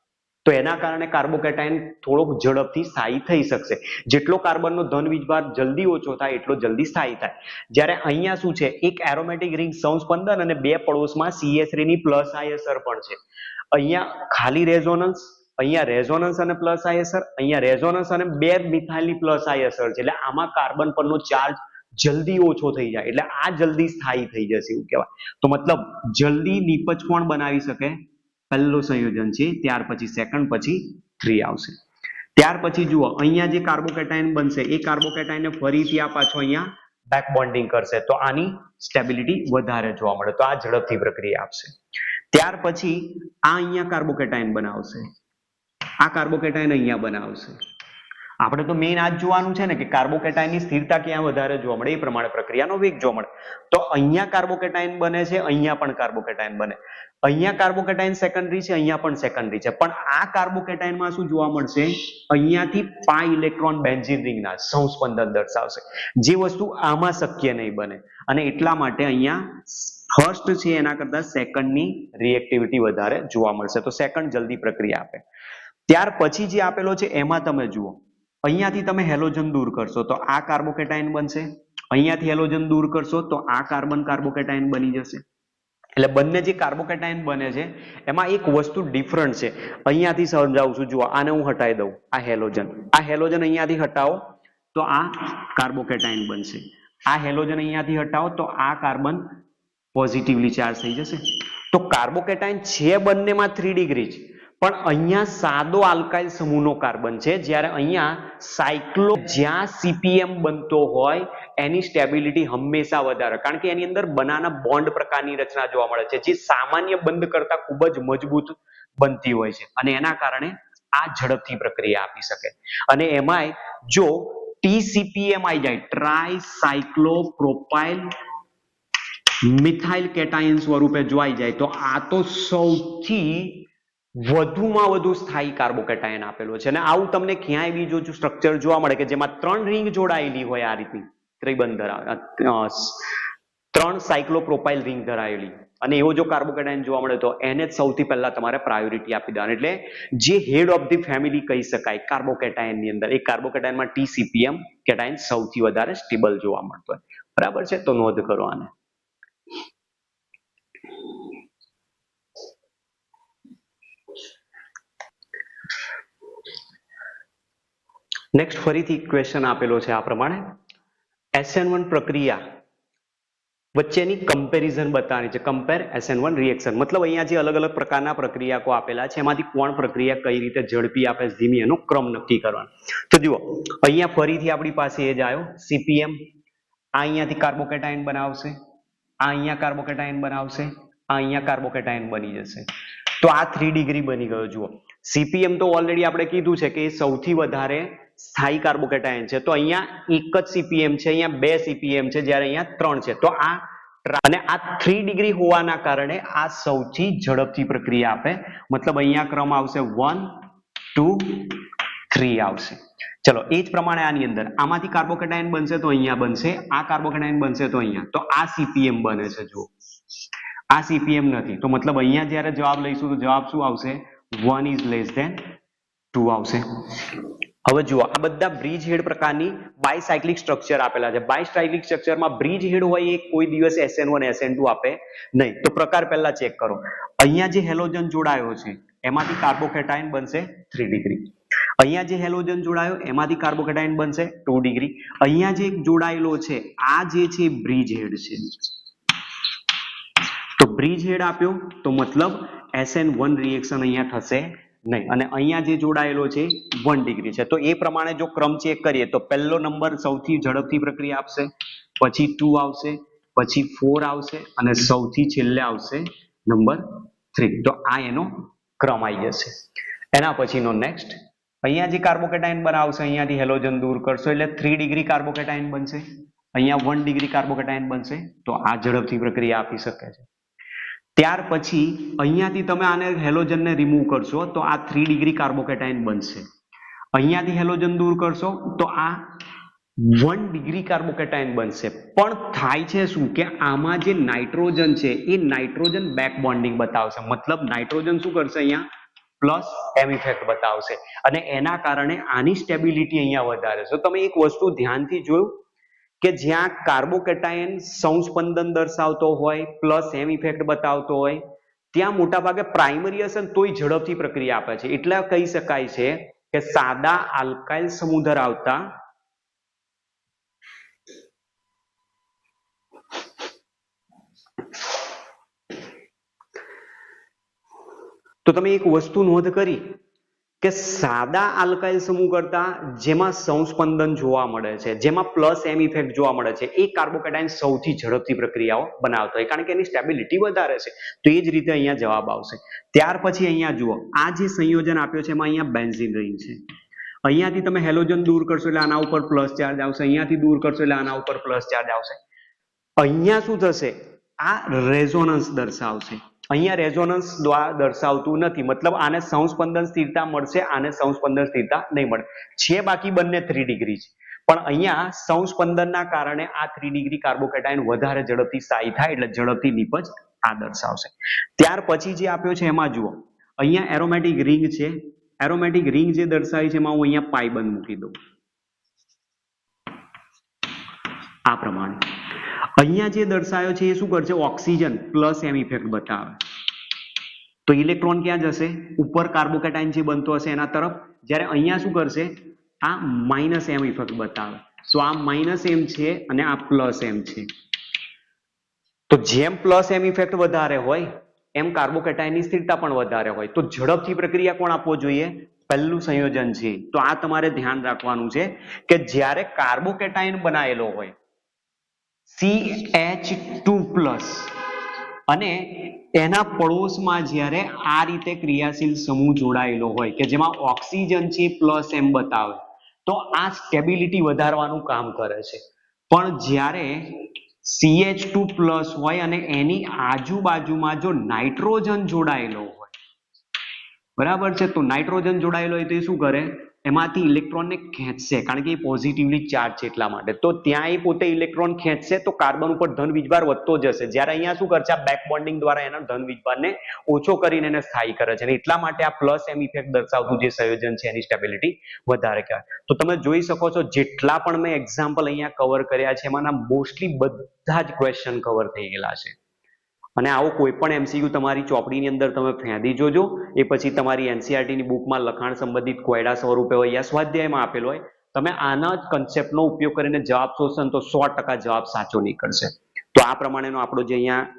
તો એના કારણે કાર્બોકેટાયન થોડોક ઝડપથી સ્થાયી થઈ શકશે. જેટલો કાર્બનનો ધન વીજભાર જલ્દી ઓછો થાય એટલો જલ્દી સ્થાયી થાય. જ્યારે અહીંયા શું છે, એક એરોમેટિક રિંગ સંસ્પંદન અને બે પડોશમાં CH3 ની પ્લસ આઈ અસર પણ છે. અહીંયા ખાલી રેઝોનન્સ, અહીંયા રેઝોનન્સ અને પ્લસ આઈ અસર, અહીંયા રેઝોનન્સ અને બે મિથાઇલની પ્લસ આઈ અસર છે. એટલે આમાં કાર્બન પરનો ચાર્જ જલ્દી ઓછો થઈ જાય, એટલે આ જલ્દી સ્થાયી થઈ જશે એવું કહેવાય. તો મતલબ જલ્દી નિપજ કોણ બનાવી શકે, પહેલો સંયોજન છે, ત્યાર પછી સેકન્ડ, પછી 3 આવશે. ત્યાર પછી જુઓ અહીંયા જે કાર્બોકેટાયન બનશે એ કાર્બોકેટાયનને ફરીથી આ પાછો અહીંયા બેક બોન્ડિંગ કરશે, તો આની સ્ટેબિલિટી વધારે જોવા મળે, તો આ ઝડપથી પ્રક્રિયા આપશે. ત્યાર પછી આ અહીંયા કાર્બોકેટાયન બનાવશે, આ કાર્બોકેટાયન અહીંયા બનાવશે. આપણે તો મેઇન આ જ જોવાનું છે ને કે કાર્બોકેટાયનની સ્થિરતા ક્યાં વધારે જોવા મળે, એ પ્રમાણે પ્રક્રિયાનો વેગ જોવા મળે. તો અહીંયા કાર્બોકેટાયન બને છે, અહીંયા પણ કાર્બોકેટાયન બને. અહીંયા કાર્બોકેટાયન સેકન્ડરી છે, અહીંયા પણ સેકન્ડરી છે, પણ આ કાર્બોકેટાયનમાં શું જોવા મળશે, અહીંયાથી પાઈ ઇલેક્ટ્રોન બેન્ઝીન રિંગના સંસ્પંદન દર્શાવશે, જે વસ્તુ આમાં શક્ય નહીં બને. અને એટલા માટે અહીંયા ફર્સ્ટ છે એના કરતા સેકન્ડની રિએક્ટિવિટી વધારે જોવા મળશે. તો સેકન્ડ જલ્દી પ્રક્રિયા આપે. ત્યાર પછી જે આપેલો છે એમાં તમે જુઓ, અહીંયાથી તમે હેલોજન દૂર કરશો તો આ કાર્બોકેટાયન બનશે, અહીંયાથી હેલોજન દૂર કરશો તો આ કાર્બન કાર્બોકેટાયન બની જશે. એટલે બંને જે કાર્બોકેટાયન બને છે એમાં એક વસ્તુ ડિફરન્ટ છે. અહીંયાથી સમજાવું છું, જુઓ આને હું હટાવી દઉં, આ હેલોજન અહીંયાથી હટાવો તો આ કાર્બોકેટાયન બનશે, આ હેલોજન અહીંયાથી હટાવો તો આ કાર્બન પોઝિટિવલી ચાર્જ થઈ જશે. તો કાર્બોકેટાયન છે બંનેમાં 3 ડિગ્રી જ, પણ અહીંયા સાદો આલ્કાઇલ સમૂહનો કાર્બન છે, જ્યારે અહીંયા સાયક્લો જ્યાં CPM બનતો હોય એની સ્ટેબિલિટી હંમેશા વધારે, કારણ કે એની અંદર બનાના બોન્ડ પ્રકારની રચના જોવા મળે છે, જે સામાન્ય બંધ કરતા ખૂબ જ મજબૂત બનતી હોય છે, અને એના કારણે આ ઝડપથી પ્રક્રિયા આપી શકે. અને એમાંય જો TCPM આવી જાય, ટ્રાય સાયક્લો પ્રોપાઇલ મિથાઇલ કેટાયન સ્વરૂપે જોવાઈ જાય, તો આ તો સૌથી વધુમાં વધુ સ્થાયી કાર્બોકેટાયન આપેલો છે. અને આવું તમને ક્યાંય બીજું સ્ટ્રક્ચર જોવા મળે કે જેમાં 3 રિંગ જોડાયેલી હોય, આ રીતની ત્રિબંધ ધરાવે, 3 સાયક્લોપ્રોપાઇલ રિંગ ધરાવેલી, અને એવો જો કાર્બોકેટાયન જોવા મળે તો એને જ સૌથી પહેલા તમારે પ્રાયોરિટી આપી દેવાની. એટલે જે હેડ ઓફ ધી ફેમિલી કહી શકાય કાર્બોકેટાયનની અંદર, એ કાર્બોકેટાયનમાં TCPM કેટાયન સૌથી વધારે સ્ટેબલ જોવા મળતો હોય. બરાબર છે, તો નોંધ કરો આને. નેક્સ્ટ ફરીથી ક્વેશ્ચન આપેલો છે આ પ્રમાણે, SN1 પ્રક્રિયા વચ્ચેની કમ્પેરિઝન બતાવવાની છે. કમ્પેર SN1 રિએક્શન, મતલબ અહીંયા જે અલગ અલગ પ્રકારના પ્રક્રિયાકો આપેલા છે એમાંથી કોણ પ્રક્રિયા કઈ રીતે ઝડપી આપે છે, ધીમી, એનો ક્રમ નક્કી કરવાનો. તો જુઓ અહીંયા ફરીથી આપણી પાસે એ જ આવ્યો CPM, આ અહીંયાથી કાર્બોકેટાયન બનાવશે, આ અહીંયા કાર્બોકેટાયન બનાવશે, આ અહીંયા કાર્બોકેટાયન બની જશે. તો આ 3 ડિગ્રી બની ગયો. જુઓ CPM તો ઓલરેડી આપણે કીધું છે કે એ સૌથી વધારે સ્થાયી કાર્બોકેટાયન છે, તો અહીંયા એક જ CPM છે, અહીંયા 2 CPM છે, જ્યારે અહીંયા 3 છે. તો આ અને આ 3 ડિગ્રી હોવાના કારણે આ સૌથી ઝડપથી પ્રક્રિયા આપે, મતલબ અહીંયા ક્રમ આવશે 1 2 3 આવશે. ચલો એ જ પ્રમાણે આની અંદર આમાંથી કાર્બોકેટાયન બનશે તો અહીંયા બનશે, આ કાર્બોકેટાયન બનશે તો અહીંયા, તો આ CPM બને છે. જુઓ આ CPM નથી, તો મતલબ અહીંયા જ્યારે જવાબ લઈશું તો જવાબ શું આવશે, 1 is less than 2 આવશે. હવે જુઓ આ બધા બ્રિજ હેડ પ્રકારની બાયસાયક્લિક સ્ટ્રક્ચર આપેલા છે. બાયસાયક્લિક સ્ટ્રક્ચરમાં બ્રિજ હેડ હોય એ કોઈ દિવસ SN1 SN2 આપે નહીં. તો પ્રકાર પહેલા ચેક કરો. અહીંયા જે હેલોજન જોડાયો છે એમાંથી કાર્બોકેટાયન બનશે 3 ડિગ્રી, અહીંયા જે હેલોજન જોડાયો એમાંથી કાર્બોકેટાયન બનશે 2 ડિગ્રી. અહીંયા જે જોડાયેલો છે આ જે છે બ્રિજ હેડ છે, તો બ્રિજ હેડ આપ્યો તો મતલબ SN1 રિએક્શન અહીંયા થશે નહીં. અને અહીંયા જે જોડાયેલો છે 1 ડિગ્રી છે, તો એ પ્રમાણે જો ક્રમ ચેક કરીએ તો પહેલો નંબર સૌથી ઝડપથી પ્રક્રિયા આપશે, પછી 2 આવશે, પછી 4 આવશે અને સૌથી છેલ્લે આવશે નંબર 3. તો આ એનો ક્રમ આવી જશે. એના પછીનો નેક્સ્ટ, અહીંયા જે કાર્બોકેટાયન બનાવશે અહીંયાથી હેલોજન દૂર કરશો એટલે 3 ડિગ્રી કાર્બોકેટાયન બનશે, અહીંયા 1 ડિગ્રી કાર્બોકેટાયન બનશે. તો આ ઝડપથી પ્રક્રિયા આપી શકે છે. ત્યાર પછી અહીંયાથી તમે આને હેલોજનને રિમૂવ કરશો તો આ 3 ડિગ્રી કાર્બોકેટાયન બનશે. અહીંયાથી હેલોજન દૂર કરશો તો આ 1 ડિગ્રી કાર્બોકેટાયન બનશે. પણ થાય છે શું કે આમાં જે નાઇટ્રોજન છે એ નાઇટ્રોજન બેક બોન્ડિંગ બતાવશે, મતલબ નાઇટ્રોજન શું કરશે અહીંયા પ્લસ એમ ઇફેક્ટ બતાવશે અને એના કારણે આની સ્ટેબિલિટી અહીંયા વધારે છે. તમે એક વસ્તુ ધ્યાનથી જોયું કે જ્યાં કાર્બોકેટાયન સંસ્પંદન દર્શાવતો હોય પ્લસ એમ ઇફેક્ટ બતાવતો હોય ત્યાં મોટાભાગે પ્રાઇમરી હશે ને તોય ઝડપથી પ્રક્રિયા આપે છે. એટલે કહી શકાય છે કે સાદા આલ્કાઇલ સમૂહ ધરાવતા તો તમે એક વસ્તુ નોંધ કરી કે સાદા આલ્કાઇલ સમૂહ કરતા જેમાં સંસ્પંદન જોવા મળે છે, જેમાં પ્લસ એમ ઇફેક્ટ જોવા મળે છે, એ કાર્બોકેટાયન સૌથી ઝડપથી પ્રક્રિયાઓ બનાવતો હોય કારણ કે એની સ્ટેબિલિટી વધારે છે. તો એ જ રીતે અહીંયા જવાબ આવશે. ત્યાર પછી અહીંયા જુઓ આ જે સંયોજન આપ્યો છે એમાં અહીંયા બેન્ઝીન રિંગ છે. અહીંયાથી તમે હેલોજન દૂર કરશો એટલે આના ઉપર પ્લસ ચાર્જ આવશે, અહીંયાથી દૂર કરશો એટલે આના ઉપર પ્લસ ચાર્જ આવશે. અહીંયા શું થશે, આ રેઝોનન્સ દર્શાવશે. અહીંયા રેઝોનન્સ દ્વારા દર્શાવતું નથી, મતલબ આને સંસ્પંદન સ્થિરતા મળશે, આને સંસ્પંદન સ્થિરતા નહીં મળે. છે બાકી બંને 3 ડિગ્રી છે, પણ અહીંયા સંસ્પંદનના કારણે આ 3 ડિગ્રી કાર્બોકેટાયન વધારે ઝડપથી સ્થાયી થાય એટલે ઝડપથી નીપજ આ દર્શાવશે. ત્યાર પછી જે આપ્યો છે એમાં જુઓ અહીંયા એરોમેટિક રિંગ છે. એરોમેટિક રિંગ જે દર્શાવી છે એમાં હું અહીંયા પાઈ બંધ મૂકી દઉં આ પ્રમાણે. અહીંયા જે દર્શાવ્યો છે એ શું કરશે, ઓક્સિજન પ્લસ એમ ઇફેક્ટ બતાવે. તો ઇલેક્ટ્રોન ક્યાં જશે, ઉપર કાર્બોકેટાયન જે બનતો હશે એના તરફ. જ્યારે અહીંયા શું કરશે, આ માઇનસ એમ ઇફેક્ટ બતાવે. તો આ માઇનસ એમ છે અને આ પ્લસ એમ છે. તો જેમ પ્લસ એમ ઇફેક્ટ વધારે હોય એમ કાર્બોકેટાયનની સ્થિરતા પણ વધારે હોય. તો ઝડપથી પ્રક્રિયા કોણ આપવો જોઈએ, પહેલું સંયોજન છે. તો આ તમારે ધ્યાન રાખવાનું છે કે જ્યારે કાર્બોકેટાયન બનાવેલો હોય CH2+ અને એના પડોશમાં જ્યારે આ રીતે ક્રિયાશીલ સમૂહ જોડાયેલો હોય કે જેમાં ઓક્સિજન છે પ્લસ એમ બતાવે તો આ સ્ટેબિલિટી વધારવાનું કામ કરે છે. પણ જ્યારે CH2+ હોય અને એની આજુબાજુમાં જો નાઇટ્રોજન જોડાયેલો હોય, બરાબર છે, તો નાઇટ્રોજન જોડાયેલો હોય તો એ શું કરે, એમાંથી ઇલેક્ટ્રોનને ખેંચશે કારણ કે એ પોઝિટિવલી ચાર્જ છે એટલા માટે. તો ત્યાં એ પોતે ઇલેક્ટ્રોન ખેંચશે તો કાર્બન ઉપર ધન વીજભાર વધતો જશે. જ્યારે અહીંયા શું કરશે, આ બેક બોન્ડિંગ દ્વારા એના ધન વીજભારને ઓછો કરીને એને સ્થાયી કરે છે અને એટલા માટે આ પ્લસ એમ ઇફેક્ટ દર્શાવતું જે સંયોજન છે એની સ્ટેબિલિટી વધારે કહેવાય. તો તમે જોઈ શકો છો જેટલા પણ મેં એક્ઝામ્પલ અહીંયા કવર કર્યા છે એમાંના મોસ્ટલી બધા જ ક્વેશ્ચન કવર થઈ ગયેલા છે. અને આવો કોઈ પણ MCQ તમારી ચોપડીની અંદર તમે ફેંદી જોજો, એ પછી તમારી NCERT ની બુકમાં લખાણ સંબંધિત કોયડા સ્વરૂપે હોય યા સ્વાધ્યાયમાં આપેલો હોય, તમે આના જ કન્સેપ્ટનો ઉપયોગ કરીને જવાબ શોધશો ને તો 100% જવાબ સાચો નીકળશે. તો આ પ્રમાણેનો આપણો જે અહીંયા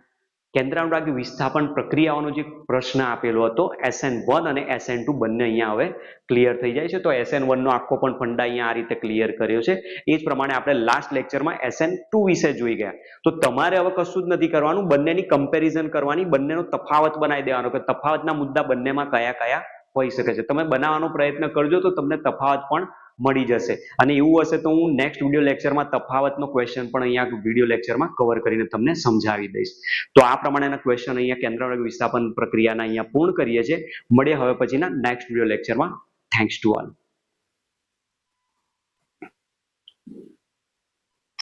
કેન્દ્રાનુરાગી વિસ્થાપન પ્રક્રિયાઓનો જે પ્રશ્ન આપેલો હતો SN1 અને SN2 બંને અહીંયા હવે ક્લિયર થઈ જાય છે. તો SN1 નો આખો પણ ફંડા અહીંયા આ રીતે ક્લિયર કર્યો છે. એ જ પ્રમાણે આપણે લાસ્ટ લેક્ચરમાં SN2 વિશે જોઈ ગયા. તો તમારે હવે કશું જ નથી કરવાનું, બંનેની કમ્પેરિઝન કરવાની, બંનેનો તફાવત બનાવી દેવાનો કે તફાવતના મુદ્દા બંનેમાં કયા કયા હોઈ શકે છે. તમે બનાવવાનો પ્રયત્ન કરજો તો તમને તફાવત પણ મળી જશે. અને એવું હશે તો હું નેક્સ્ટ વિડીયો લેક્ચરમાં તફાવતનો ક્વેશ્ચન પણ અહીંયા વિડીયો લેક્ચરમાં કવર કરીને તમને સમજાવી દઈશ. તો આ પ્રમાણેના ક્વેશ્ચન અહીંયા કેન્દ્રાનુરાગી વિસ્થાપન પ્રક્રિયાના અહીંયા પૂર્ણ કરીએ છીએ. મળીએ હવે પછીના નેક્સ્ટ વિડીયો લેક્ચરમાં. Thanks to all.